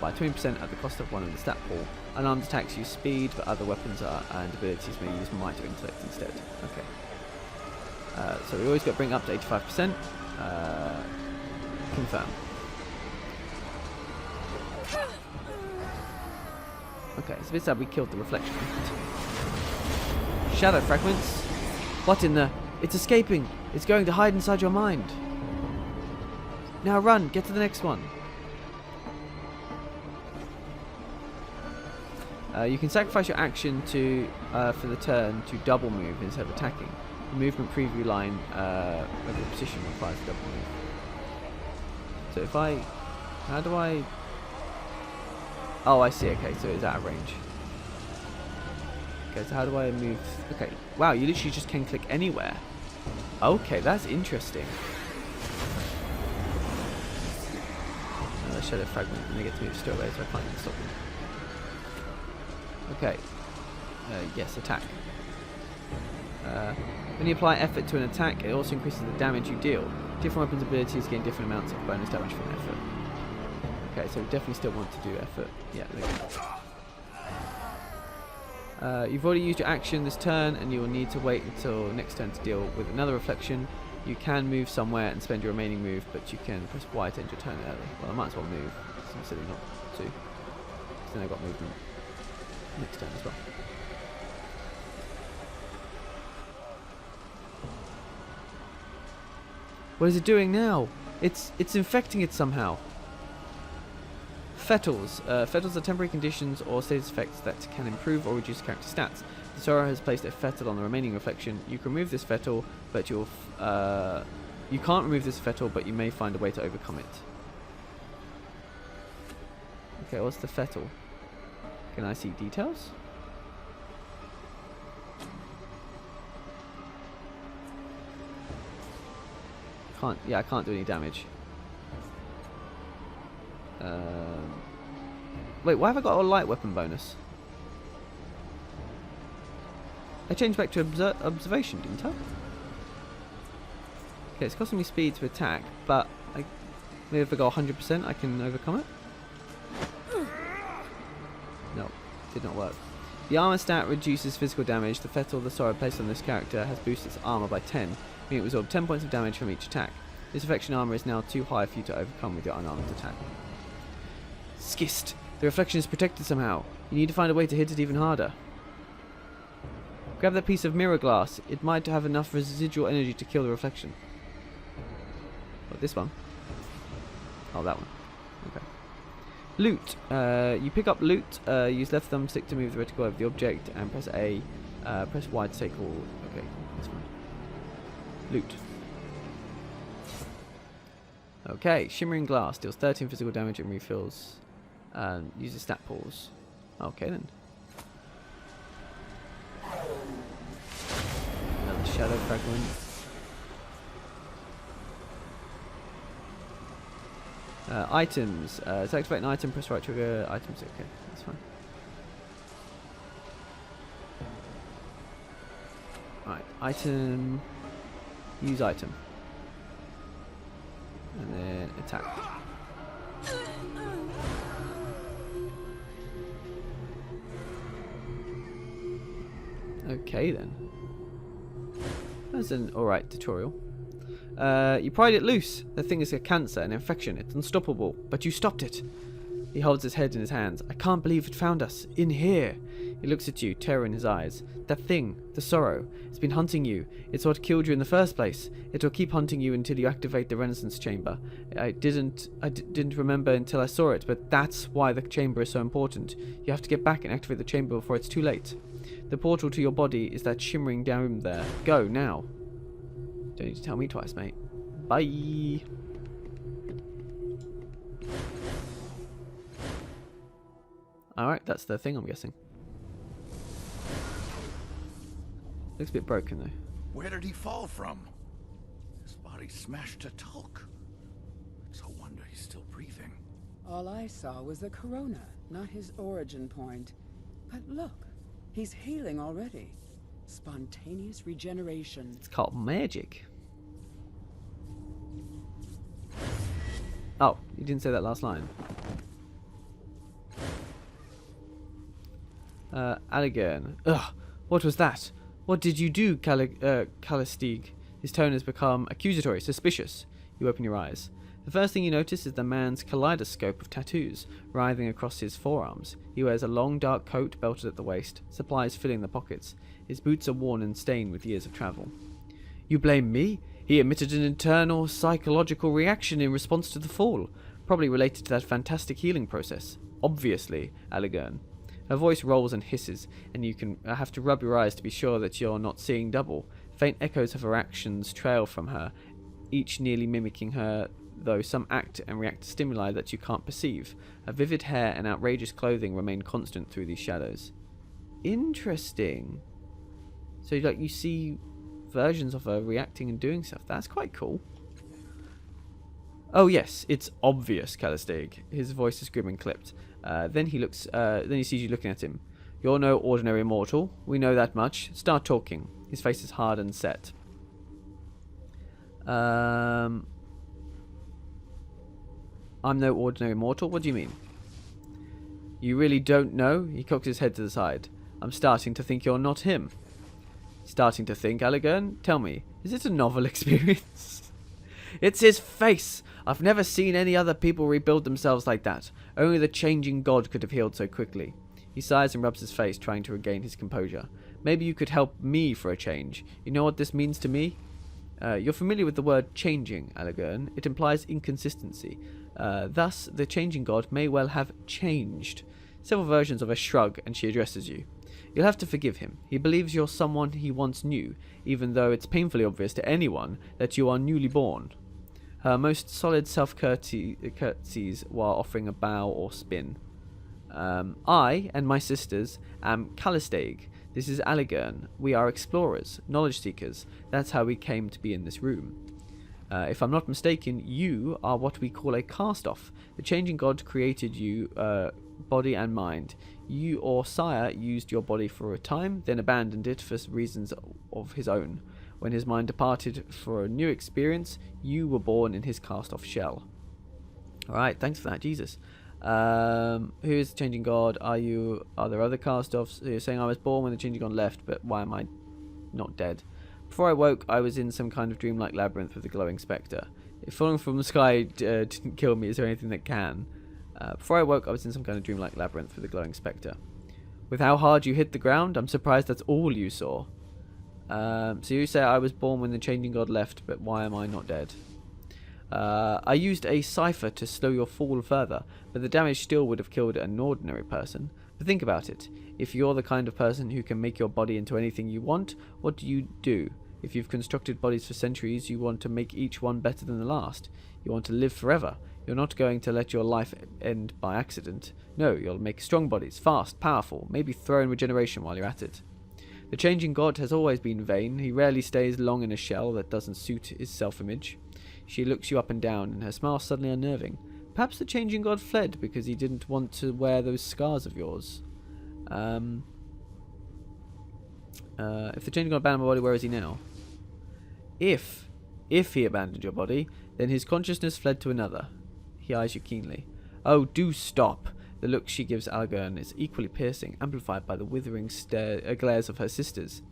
[SPEAKER 1] by 20% at the cost of one in the stat pool. Unarmed attacks use speed, but other weapons and abilities may use might or intellect instead. Okay. So we always got to bring up to 85%. Confirm. Okay, so this time we killed the reflection. Shadow fragments? What in the... It's escaping! It's going to hide inside your mind! Now run! Get to the next one! You can sacrifice your action to for the turn to double move instead of attacking. The movement preview line of your position requires double move. So if I... How do I... Oh, I see. Okay, so it's out of range. Okay, so how do I move... Okay. Wow, you literally just can click anywhere. Okay, that's interesting. Another shadow fragment, and they get to move straight away, so I can't even stop them. Okay. Yes, attack. When you apply effort to an attack, it also increases the damage you deal. Different weapons' abilities gain different amounts of bonus damage from effort. Okay, so we definitely still want to do effort. Yeah, there we go. You've already used your action this turn, and you will need to wait until next turn to deal with another reflection. You can move somewhere and spend your remaining move, but you can press Y to end your turn early. Well, I might as well move. It's silly not to. Because then I've got movement next turn as well. What is it doing now? It's infecting it somehow. Fettles. Fettles are temporary conditions or status effects that can improve or reduce character stats. The Sorrow has placed a fettle on the remaining reflection. You can remove this fettle, but you can't remove this fettle, but you may find a way to overcome it. Okay, what's the fettle? Can I see details? I can't do any damage. Wait, why have I got a light weapon bonus? I changed back to observation, didn't I? Okay, it's costing me speed to attack, but maybe if I go 100%, I can overcome it. No, did not work. The armor stat reduces physical damage. The fettle the Sorrow placed on this character has boosted its armor by 10, meaning it absorbs 10 points of damage from each attack. This affection armor is now too high for you to overcome with your unarmed attack. Skist! The reflection is protected somehow. You need to find a way to hit it even harder. Grab that piece of mirror glass. It might have enough residual energy to kill the reflection. What, this one? Oh, that one. Okay. Loot. You pick up loot. Use left thumbstick to move the reticle over the object, and press A. Press Y to take all. Okay, that's fine. Loot. Okay, shimmering glass deals 13 physical damage and refills. Uses stat pools. Okay then. Another shadow fragment. Items. To activate an item, press right trigger. Items. Okay, that's fine. Right, item. Use item. And then attack. Okay then. That's an alright tutorial. You pried it loose. The thing is a cancer, an infection. It's unstoppable. But you stopped it. He holds his head in his hands. I can't believe it found us. In here. He looks at you, terror in his eyes. That thing, the Sorrow, it's been hunting you. It's what killed you in the first place. It will keep hunting you until you activate the Renaissance Chamber. I didn't remember until I saw it, but that's why the chamber is so important. You have to get back and activate the chamber before it's too late. The portal to your body is that shimmering dome there. Go, now. Don't need to tell me twice, mate. Bye. Alright, that's the thing, I'm guessing. Looks a bit broken, though.
[SPEAKER 3] Where did he fall from? His body smashed to talc. It's a wonder he's still breathing.
[SPEAKER 4] All I saw was the corona, not his origin point. But look, he's healing already. Spontaneous regeneration.
[SPEAKER 1] It's called magic. Oh, you didn't say that last line. Alligern. Ugh, what was that? What did you do, Calistig? His tone has become accusatory, suspicious. You open your eyes. The first thing you notice is the man's kaleidoscope of tattoos writhing across his forearms. He wears a long dark coat belted at the waist, supplies filling the pockets. His boots are worn and stained with years of travel. You blame me? He emitted an internal psychological reaction in response to the fall, probably related to that fantastic healing process. Obviously, Alligern. Her voice rolls and hisses, and you can have to rub your eyes to be sure that you're not seeing double. Faint echoes of her actions trail from her, each nearly mimicking her, though some act and react to stimuli that you can't perceive. Her vivid hair and outrageous clothing remain constant through these shadows. Interesting. So like you see versions of her reacting and doing stuff. That's quite cool. Oh yes, it's obvious, Calistig. His voice is grim and clipped. Then he sees you looking at him. You're no ordinary mortal. We know that much. Start talking. His face is hard and set. I'm no ordinary mortal? What do you mean? You really don't know? He cocks his head to the side. I'm starting to think you're not him. Starting to think, Alligern? Tell me, is it a novel experience? It's his face! I've never seen any other people rebuild themselves like that. Only the changing god could have healed so quickly. He sighs and rubs his face, trying to regain his composure. Maybe you could help me for a change. You know what this means to me? You're familiar with the word changing, Alligern. It implies inconsistency. Thus, the changing god may well have changed. Several versions of a shrug, and she addresses you. You'll have to forgive him. He believes you're someone he once knew, even though it's painfully obvious to anyone that you are newly born. Her most solid self-curtsies while offering a bow or spin. I and my sisters am Calistig. This is Alligern. We are explorers, knowledge seekers. That's how we came to be in this room. If I'm not mistaken, you are what we call a cast-off. The changing god created you, body and mind. You or sire used your body for a time, then abandoned it for reasons of his own. When his mind departed for a new experience, you were born in his cast-off shell. Alright, thanks for that, Jesus. Who is the changing god? Are there other cast-offs? You're saying I was born when the changing god left, but why am I not dead? Before I woke, I was in some kind of dreamlike labyrinth with a glowing spectre. If falling from the sky didn't kill me, is there anything that can? Before I woke, I was in some kind of dreamlike labyrinth with a glowing spectre. With how hard you hit the ground, I'm surprised that's all you saw. So you say I was born when the changing god left, but why am I not dead? I used a cipher to slow your fall further, but the damage still would have killed an ordinary person. But think about it. If you're the kind of person who can make your body into anything you want, what do you do? If you've constructed bodies for centuries, you want to make each one better than the last. You want to live forever. You're not going to let your life end by accident. No, you'll make strong bodies, fast, powerful, maybe throw in regeneration while you're at it. The changing god has always been vain. He rarely stays long in a shell that doesn't suit his self-image. She looks you up and down, and her smile suddenly unnerving. Perhaps the changing god fled because he didn't want to wear those scars of yours. If the changing god abandoned my body, where is he now? If he abandoned your body, then his consciousness fled to another. He eyes you keenly. Oh, do stop! The look she gives Alligern is equally piercing, amplified by the withering glares of her sisters.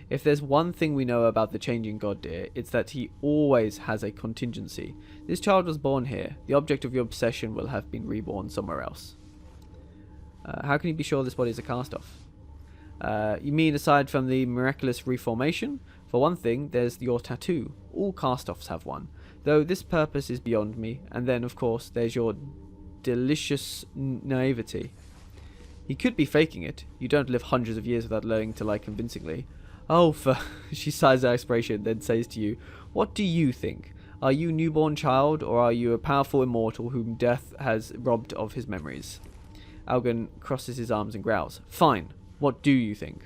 [SPEAKER 1] If there's one thing we know about the changing god, dear, it's that he always has a contingency. This child was born here. The object of your obsession will have been reborn somewhere else. How can you be sure this body is a cast-off? You mean aside from the miraculous reformation? For one thing, there's your tattoo. All cast-offs have one. Though this purpose is beyond me. And then, of course, there's your delicious naivety. He could be faking it. You don't live hundreds of years without learning to lie convincingly. Oh, she sighs out expiration, then says to you, what do you think? Are you newborn child, or are you a powerful immortal whom death has robbed of his memories? Alligern crosses his arms and growls. Fine. What do you think?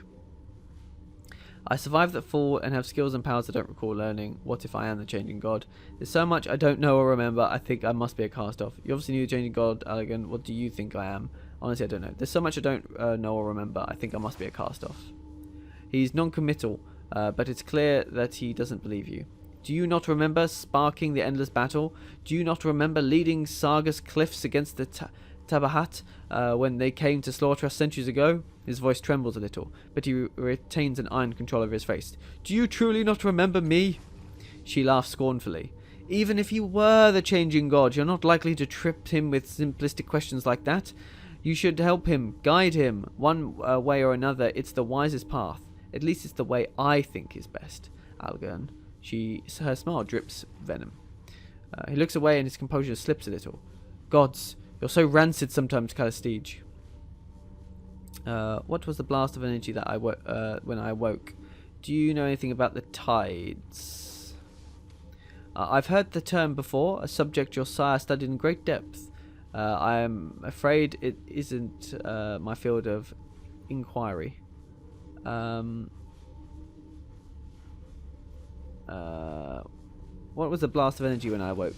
[SPEAKER 1] I survived that fall and have skills and powers I don't recall learning. What if I am the changing god? There's so much I don't know or remember. I think I must be a cast-off. You obviously knew the changing god, Alligern. What do you think I am? Honestly, I don't know. There's so much I don't know or remember. I think I must be a cast-off. He's non-committal, but it's clear that he doesn't believe you. Do you not remember sparking the endless battle? Do you not remember leading Sarga's cliffs against the Tabahat when they came to slaughter us centuries ago? His voice trembles a little, but he retains an iron control over his face. Do you truly not remember me? She laughs scornfully. Even if he were the changing god, you're not likely to trip him with simplistic questions like that. You should help him, guide him, one way or another. It's the wisest path. At least it's the way I think is best. Algern. Her smile drips venom. He looks away and his composure slips a little. Gods, you're so rancid sometimes, Callistege. What was the blast of energy that when I awoke? Do you know anything about the tides? I've heard the term before, a subject your sire studied in great depth. I am afraid it isn't my field of inquiry. What was the blast of energy when I awoke?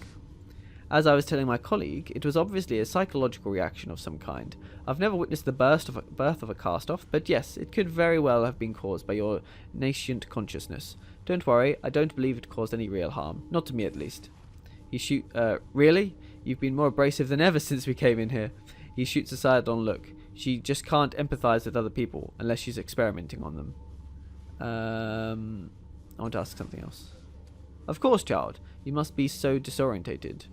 [SPEAKER 1] As I was telling my colleague, it was obviously a psychological reaction of some kind. I've never witnessed the birth of a cast-off, but yes, it could very well have been caused by your nascent consciousness. Don't worry, I don't believe it caused any real harm. Not to me, at least. Really? You've been more abrasive than ever since we came in here. He shoots a sidelong look. She just can't empathize with other people, unless she's experimenting on them. I want to ask something else. Of course, child. You must be so disorientated.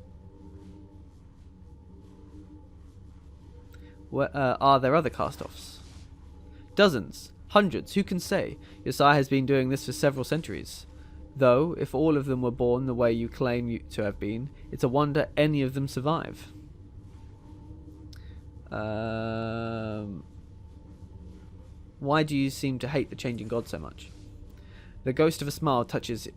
[SPEAKER 1] Are there other cast-offs? Dozens. Hundreds. Who can say? Your sire has been doing this for several centuries. Though, if all of them were born the way you claim to have been, it's a wonder any of them survive. Why do you seem to hate the changing god so much? The ghost of a smile touches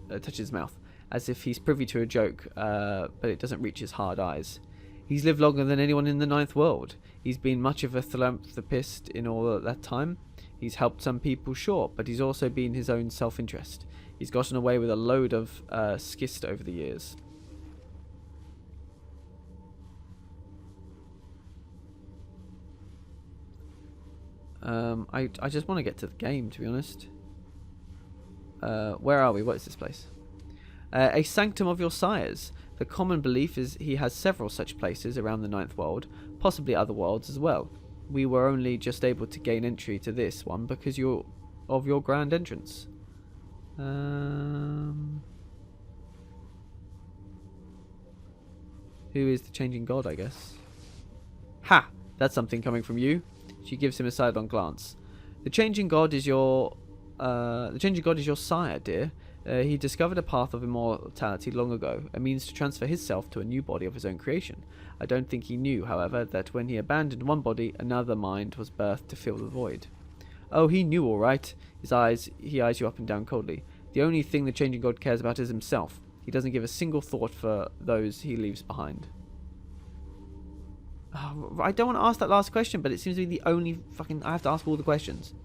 [SPEAKER 1] his mouth, as if he's privy to a joke, but it doesn't reach his hard eyes. He's lived longer than anyone in the Ninth World. He's been much of a philanthropist in all that time. He's helped some people, sure, but he's also been his own self-interest. He's gotten away with a load of schist over the years. I just want to get to the game, to be honest. Where are we? What is this place? A sanctum of your sire's. The common belief is he has several such places around the Ninth World, possibly other worlds as well. We were only just able to gain entry to this one because of your grand entrance. Who is the changing god, I guess? Ha! That's something coming from you. She gives him a sidelong glance. The changing god is your sire, dear. He discovered a path of immortality long ago, a means to transfer his self to a new body of his own creation. I don't think he knew, however, that when he abandoned one body, another mind was birthed to fill the void. Oh, he knew all right. He eyes you up and down coldly. The only thing the changing god cares about is himself. He doesn't give a single thought for those he leaves behind. Oh, I don't want to ask that last question, but it seems to be the only I have to ask all the questions.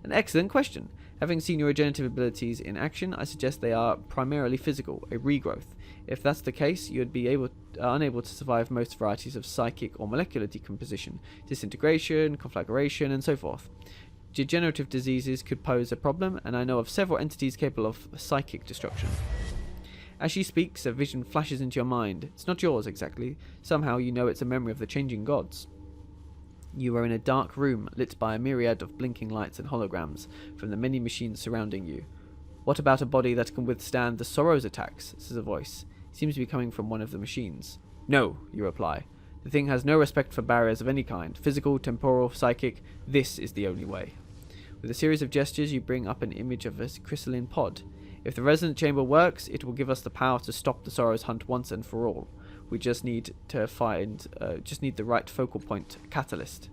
[SPEAKER 1] An excellent question. Having seen your regenerative abilities in action, I suggest they are primarily physical, a regrowth. If that's the case, you'd be unable to survive most varieties of psychic or molecular decomposition, disintegration, conflagration, and so forth. Degenerative diseases could pose a problem, and I know of several entities capable of psychic destruction. As she speaks, a vision flashes into your mind. It's not yours, exactly. Somehow you know it's a memory of the changing gods. You are in a dark room, lit by a myriad of blinking lights and holograms from the many machines surrounding you. What about a body that can withstand the Sorrow's attacks? Says a voice. It seems to be coming from one of the machines. No, you reply. The thing has no respect for barriers of any kind. Physical, temporal, psychic. This is the only way. With a series of gestures, you bring up an image of a crystalline pod. If the resonant chamber works, it will give us the power to stop the Sorrow's hunt once and for all. We just need to the right focal point, catalyst.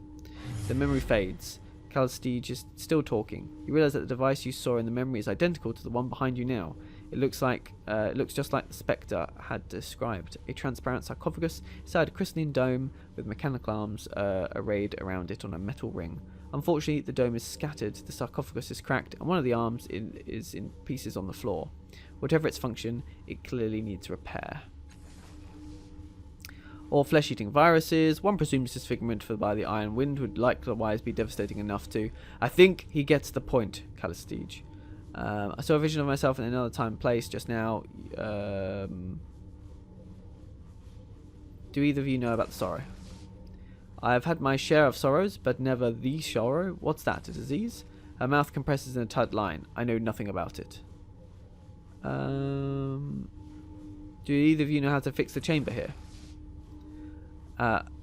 [SPEAKER 1] The memory fades. Callistege is still talking. You realize that the device you saw in the memory is identical to the one behind you now. It looks just like the Spectre had described. A transparent sarcophagus inside a crystalline dome with mechanical arms arrayed around it on a metal ring. Unfortunately, the dome is scattered, the sarcophagus is cracked, and one of the arms is in pieces on the floor. Whatever its function, it clearly needs repair. Or flesh-eating viruses. One presumes disfigurement by the iron wind would likewise be devastating enough to... I think he gets the point, Callistege. I saw a vision of myself in another time and place just now. Do either of you know about the sorrow? I have had my share of sorrows, but never the sorrow. What's that, a disease? Her mouth compresses in a tight line. I know nothing about it. Do either of you know how to fix the chamber here?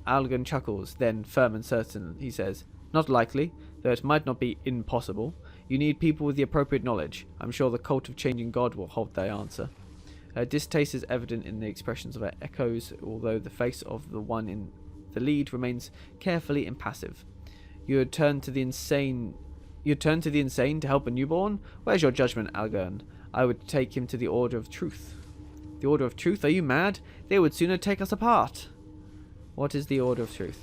[SPEAKER 1] Algan chuckles, then firm and certain, he says, "Not likely, though it might not be impossible. You need people with the appropriate knowledge. I'm sure the cult of Changing God will hold their answer." Her distaste is evident in the expressions of her echoes, although the face of the one in the lead remains carefully impassive. You'd turn to the insane to help a newborn? Where's your judgment, Algern? I would take him to the Order of Truth. The Order of Truth? Are you mad? They would sooner take us apart. What is the Order of Truth?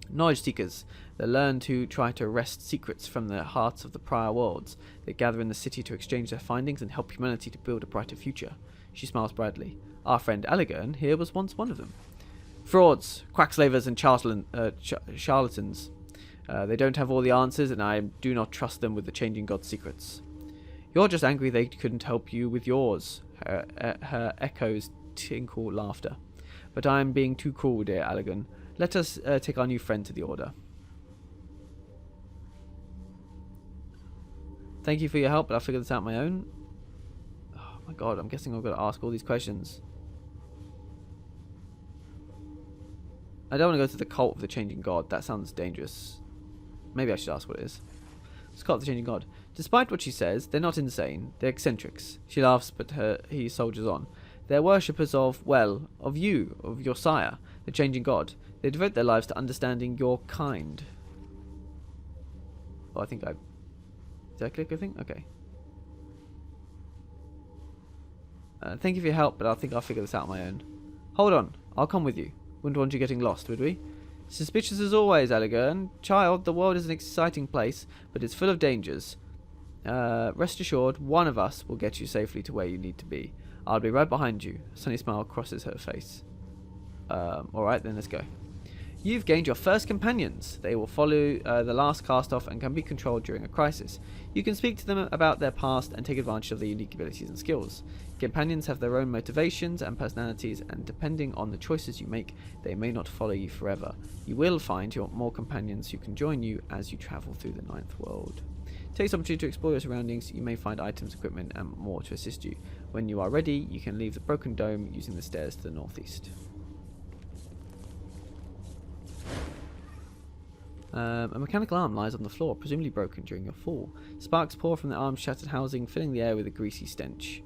[SPEAKER 1] Knowledge seekers. They learn to try to wrest secrets from the hearts of the prior worlds. They gather in the city to exchange their findings and help humanity to build a brighter future. She smiles brightly. Our friend Algern here was once one of them. Frauds, quackslavers, and charlatans. They don't have all the answers, and I do not trust them with the Changing God's secrets. You're just angry they couldn't help you with yours. Her echoes tinkle laughter. But I am being too cruel, dear Algern. Let us take our new friend to the Order. Thank you for your help, but I'll figure this out on my own. Oh my god, I'm guessing I've got to ask all these questions. I don't want to go to the cult of the Changing God. That sounds dangerous. Maybe I should ask what it is. It's cult of the Changing God. Despite what she says, they're not insane. They're eccentrics. She laughs, but he soldiers on. They're worshippers of, well, of you, of your sire, the Changing God. They devote their lives to understanding your kind. Oh, I think I... Did I click a thing? Okay. Thank you for your help, but I think I'll figure this out on my own. Hold on. I'll come with you. Wouldn't want you getting lost, would we? Suspicious as always, Algern. Child, the world is an exciting place, but it's full of dangers. Rest assured, one of us will get you safely to where you need to be. I'll be right behind you. A sunny smile crosses her face. Alright, then let's go. You've gained your first companions. They will follow the last cast-off and can be controlled during a crisis. You can speak to them about their past and take advantage of their unique abilities and skills. Companions have their own motivations and personalities, and depending on the choices you make, they may not follow you forever. You will find more companions who can join you as you travel through the Ninth World. Take this opportunity to explore your surroundings. You may find items, equipment, and more to assist you. When you are ready, you can leave the broken dome using the stairs to the northeast. A mechanical arm lies on the floor, presumably broken during your fall. Sparks pour from the arm's shattered housing, filling the air with a greasy stench.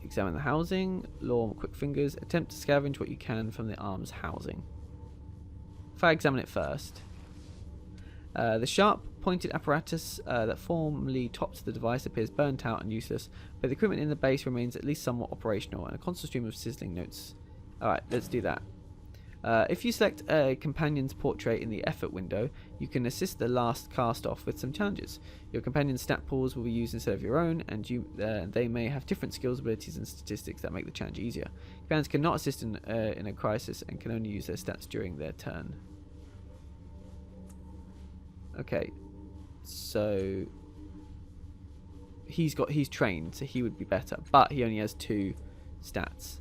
[SPEAKER 1] Examine the housing. Lore quick fingers. Attempt to scavenge what you can from the arm's housing. If I examine it first. The sharp, pointed apparatus that formerly topped the device appears burnt out and useless, but the equipment in the base remains at least somewhat operational, and a constant stream of sizzling notes. Alright, let's do that. If you select a companion's portrait in the effort window, you can assist the last cast-off with some challenges. Your companion's stat pools will be used instead of your own, and they may have different skills, abilities, and statistics that make the challenge easier. Companions cannot assist in a crisis and can only use their stats during their turn. Okay, so he's trained, so he would be better, but he only has 2 stats.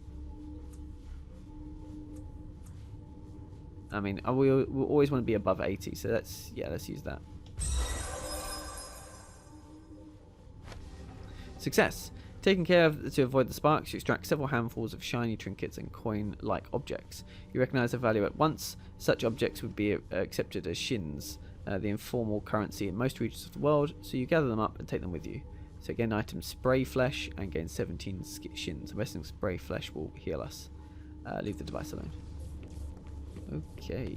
[SPEAKER 1] I mean, we'll always want to be above 80, so let's use that. Success. Taking care to avoid the sparks, you extract several handfuls of shiny trinkets and coin-like objects. You recognize their value at once. Such objects would be accepted as shins, the informal currency in most regions of the world, so you gather them up and take them with you. So gain item spray flesh and gain 17 shins. Investing spray flesh will heal us. Leave the device alone. Okay.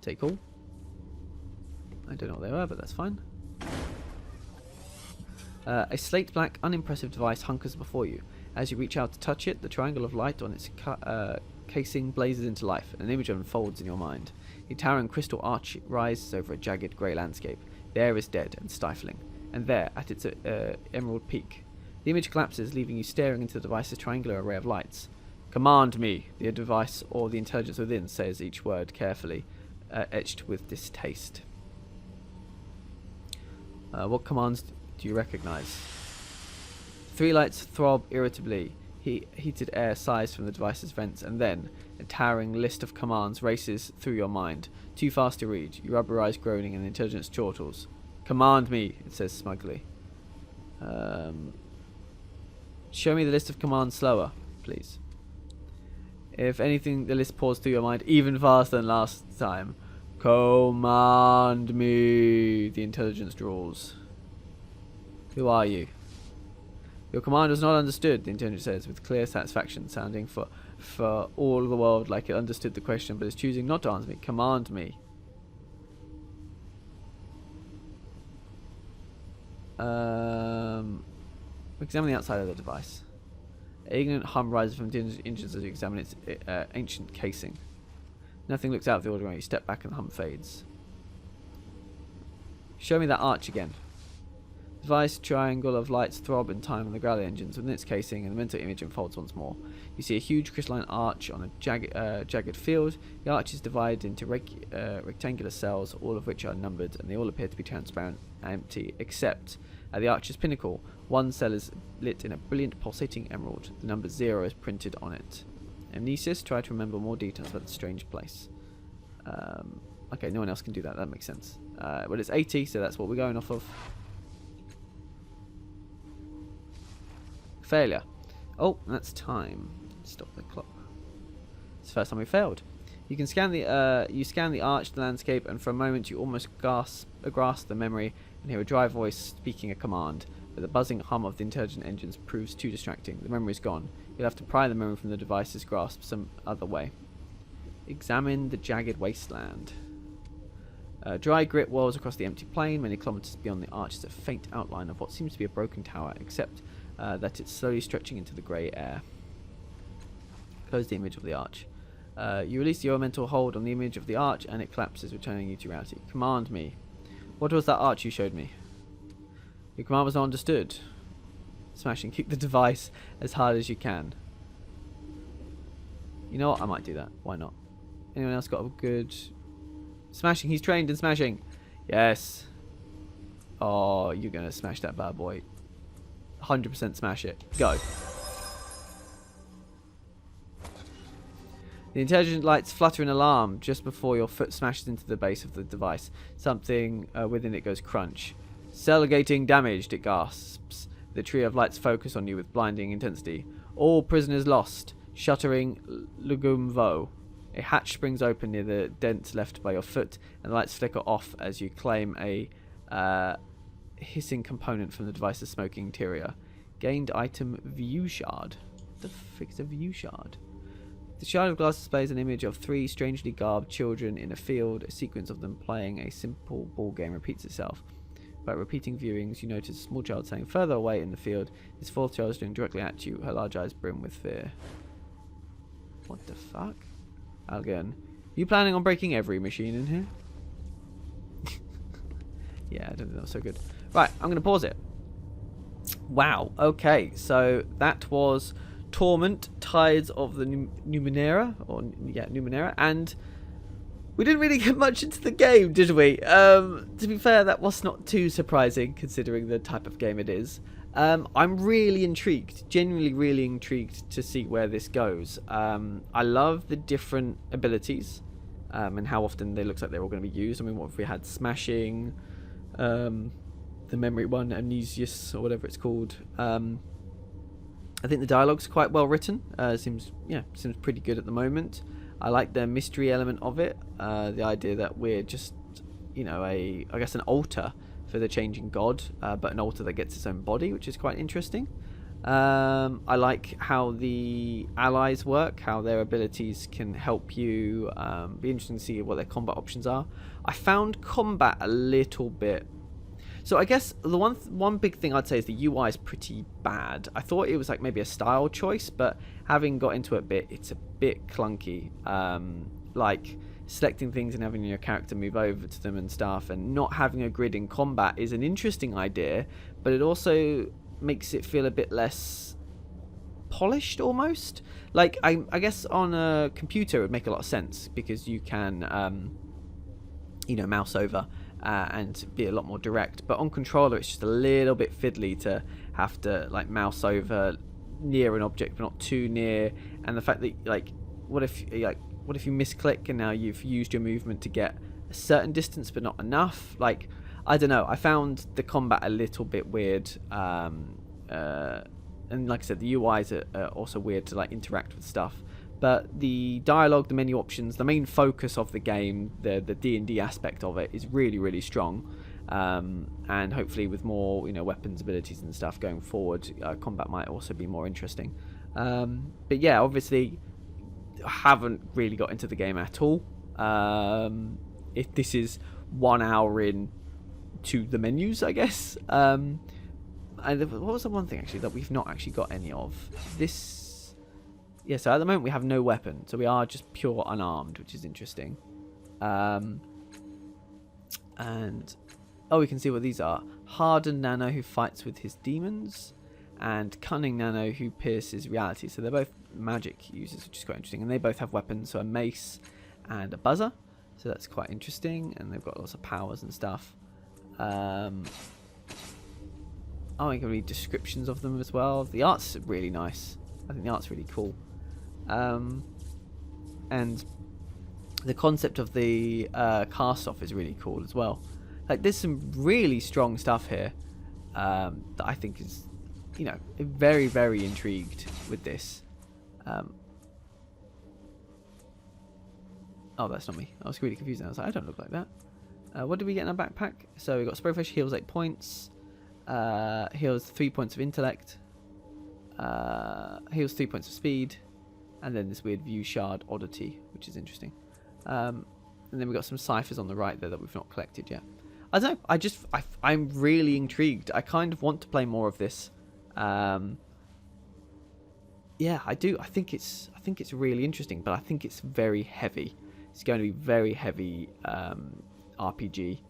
[SPEAKER 1] Take all. I don't know what they were, but that's fine. A slate black, unimpressive device hunkers before you. As you reach out to touch it, the triangle of light on its casing blazes into life, and an image unfolds in your mind. A towering crystal arch rises over a jagged grey landscape. The air is dead and stifling, and there, at its emerald peak, the image collapses, leaving you staring into the device's triangular array of lights. Command me, the device or the intelligence within says each word carefully, etched with distaste. What commands do you recognize? 3 lights throb irritably. Heated air sighs from the device's vents, and then a towering list of commands races through your mind. Too fast to read. You rub your eyes groaning, and the intelligence chortles. Command me, it says smugly. Show me the list of commands slower, please. If anything, the list pours through your mind even faster than last time. Command me, the intelligence drawls. Who are you? Your command was not understood, the intelligence says, with clear satisfaction, sounding for all the world like it understood the question, but is choosing not to answer me. Command me. Examine the outside of the device. An ignorant hum rises from the engines as you examine its ancient casing. Nothing looks out of the ordinary. You step back and the hum fades. Show me that arch again. The device triangle of lights throb in time on the gravity engines within its casing, and the mental image unfolds once more. You see a huge crystalline arch on a jagged field. The arch is divided into rectangular cells, all of which are numbered, and they all appear to be transparent and empty, except at the arch's pinnacle, one cell is lit in a brilliant pulsating emerald. The number 0 is printed on it. Amnesis, try to remember more details about the strange place. Okay, no one else can do that. That makes sense. Well, it's 80, so that's what we're going off of. Failure. Oh, that's time. Stop the clock. It's the first time we failed. You can scan the arch, the landscape, and for a moment you almost grasp the memory and hear a dry voice speaking a command. But the buzzing hum of the intelligent engines proves too distracting. The memory's gone. You'll have to pry the memory from the device's grasp some other way. Examine the jagged wasteland. Dry grit whirls across the empty plain. Many kilometers beyond the arch is a faint outline of what seems to be a broken tower, except that it's slowly stretching into the grey air. Close the image of the arch. You release your mental hold on the image of the arch and it collapses, returning you to reality. Command me. What was that arch you showed me? Your command was not understood. Smash and kick the device as hard as you can. You know what? I might do that. Why not? Anyone else got a good... Smashing. He's trained in smashing. Yes. Oh, you're going to smash that bad boy. 100% smash it. Go. The intelligent lights flutter in alarm just before your foot smashes into the base of the device. Something within it goes crunch. Cell gating damaged, it gasps. The trio of lights focus on you with blinding intensity. All prisoners lost. Shuttering Lugumvo. A hatch springs open near the dent left by your foot, and the lights flicker off as you claim a hissing component from the device's smoking interior. Gained item view shard. What the frick is a view shard? The shard of glass displays an image of 3 strangely garbed children in a field. A sequence of them playing a simple ball game repeats itself. By repeating viewings, you notice a small child standing further away in the field. This 4th child is looking directly at you, her large eyes brim with fear. What the fuck? Algen, you planning on breaking every machine in here? Yeah, I don't think that was so good. Right, I'm going to pause it. Wow, okay, so that was Torment, Tides of the Numenera, Numenera, and we didn't really get much into the game, did we? To be fair, that was not too surprising considering the type of game it is. I'm really intrigued, genuinely really intrigued to see where this goes. I love the different abilities and how often they look like they're all going to be used. I mean, what if we had smashing, the memory one, amnesius, or whatever it's called. I think the dialogue's quite well written. Seems pretty good at the moment. I like the mystery element of it. The idea that we're just, I guess an altar for the changing god, but an altar that gets its own body, which is quite interesting. I like how the allies work, how their abilities can help you. Be interesting to see what their combat options are. I found combat a little bit... So I guess the one big thing I'd say is the UI is pretty bad. I thought it was like maybe a style choice, but having got into it a bit, it's a bit clunky. Like selecting things and having your character move over to them and stuff, and not having a grid in combat is an interesting idea, but it also makes it feel a bit less polished almost. Like I guess on a computer it would make a lot of sense because you can mouse over and be a lot more direct, but on controller it's just a little bit fiddly to have to like mouse over near an object but not too near, and the fact that what if you misclick and now you've used your movement to get a certain distance but not enough. Like I don't know. I found the combat a little bit weird. And like I said, the UIs are also weird to like interact with stuff. But the dialogue, the menu options, the main focus of the game, the D&D aspect of it is really, really strong. And hopefully with more, you know, weapons, abilities and stuff going forward, combat might also be more interesting. But yeah, obviously, I haven't really got into the game at all. If this is 1 hour in to the menus, I guess. And what was the one thing actually that we've not actually got any of? This, yeah. So at the moment we have no weapon, so we are just pure unarmed, which is interesting. And oh, we can see what these are: hardened Nano who fights with his demons, and cunning Nano who pierces reality. So they're both magic users, which is quite interesting, and they both have weapons, so a mace and a buzzer. So that's quite interesting, and they've got lots of powers and stuff. Oh, I can read descriptions of them as well. The art's really nice. I think the art's really cool. And the concept of the cast-off is really cool as well. Like, there's some really strong stuff here that I think is, you know, very, very intrigued with this. Oh, that's not me. I was really confused. I was like, I don't look like that. What did we get in our backpack? So we got Sprayfish, heals 8 points. Heals 3 points of intellect. Heals 3 points of speed. And then this weird view shard oddity, which is interesting. And then we got some ciphers on the right there that we've not collected yet. I don't know. I'm really intrigued. I kind of want to play more of this. Yeah, I do. I think it's really interesting, but I think it's very heavy. It's going to be very heavy RPG.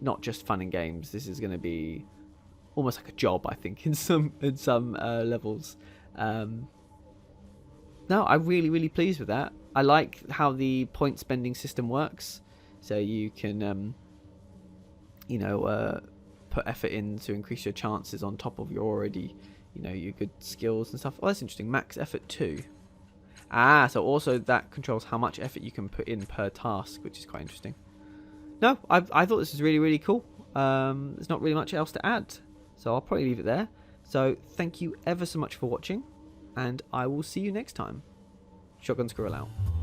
[SPEAKER 1] Not just fun and games. This is going to be almost like a job, I think, in some levels. No, I'm really, really pleased with that. I like how the point spending system works. So you can, you know, put effort in to increase your chances on top of your already, you know, your good skills and stuff. Oh, that's interesting. Max effort 2. Ah, so also that controls how much effort you can put in per task, which is quite interesting. No, I thought this was really, really cool. There's not really much else to add, so I'll probably leave it there. So thank you ever so much for watching, and I will see you next time. Shotgun Squirrel out.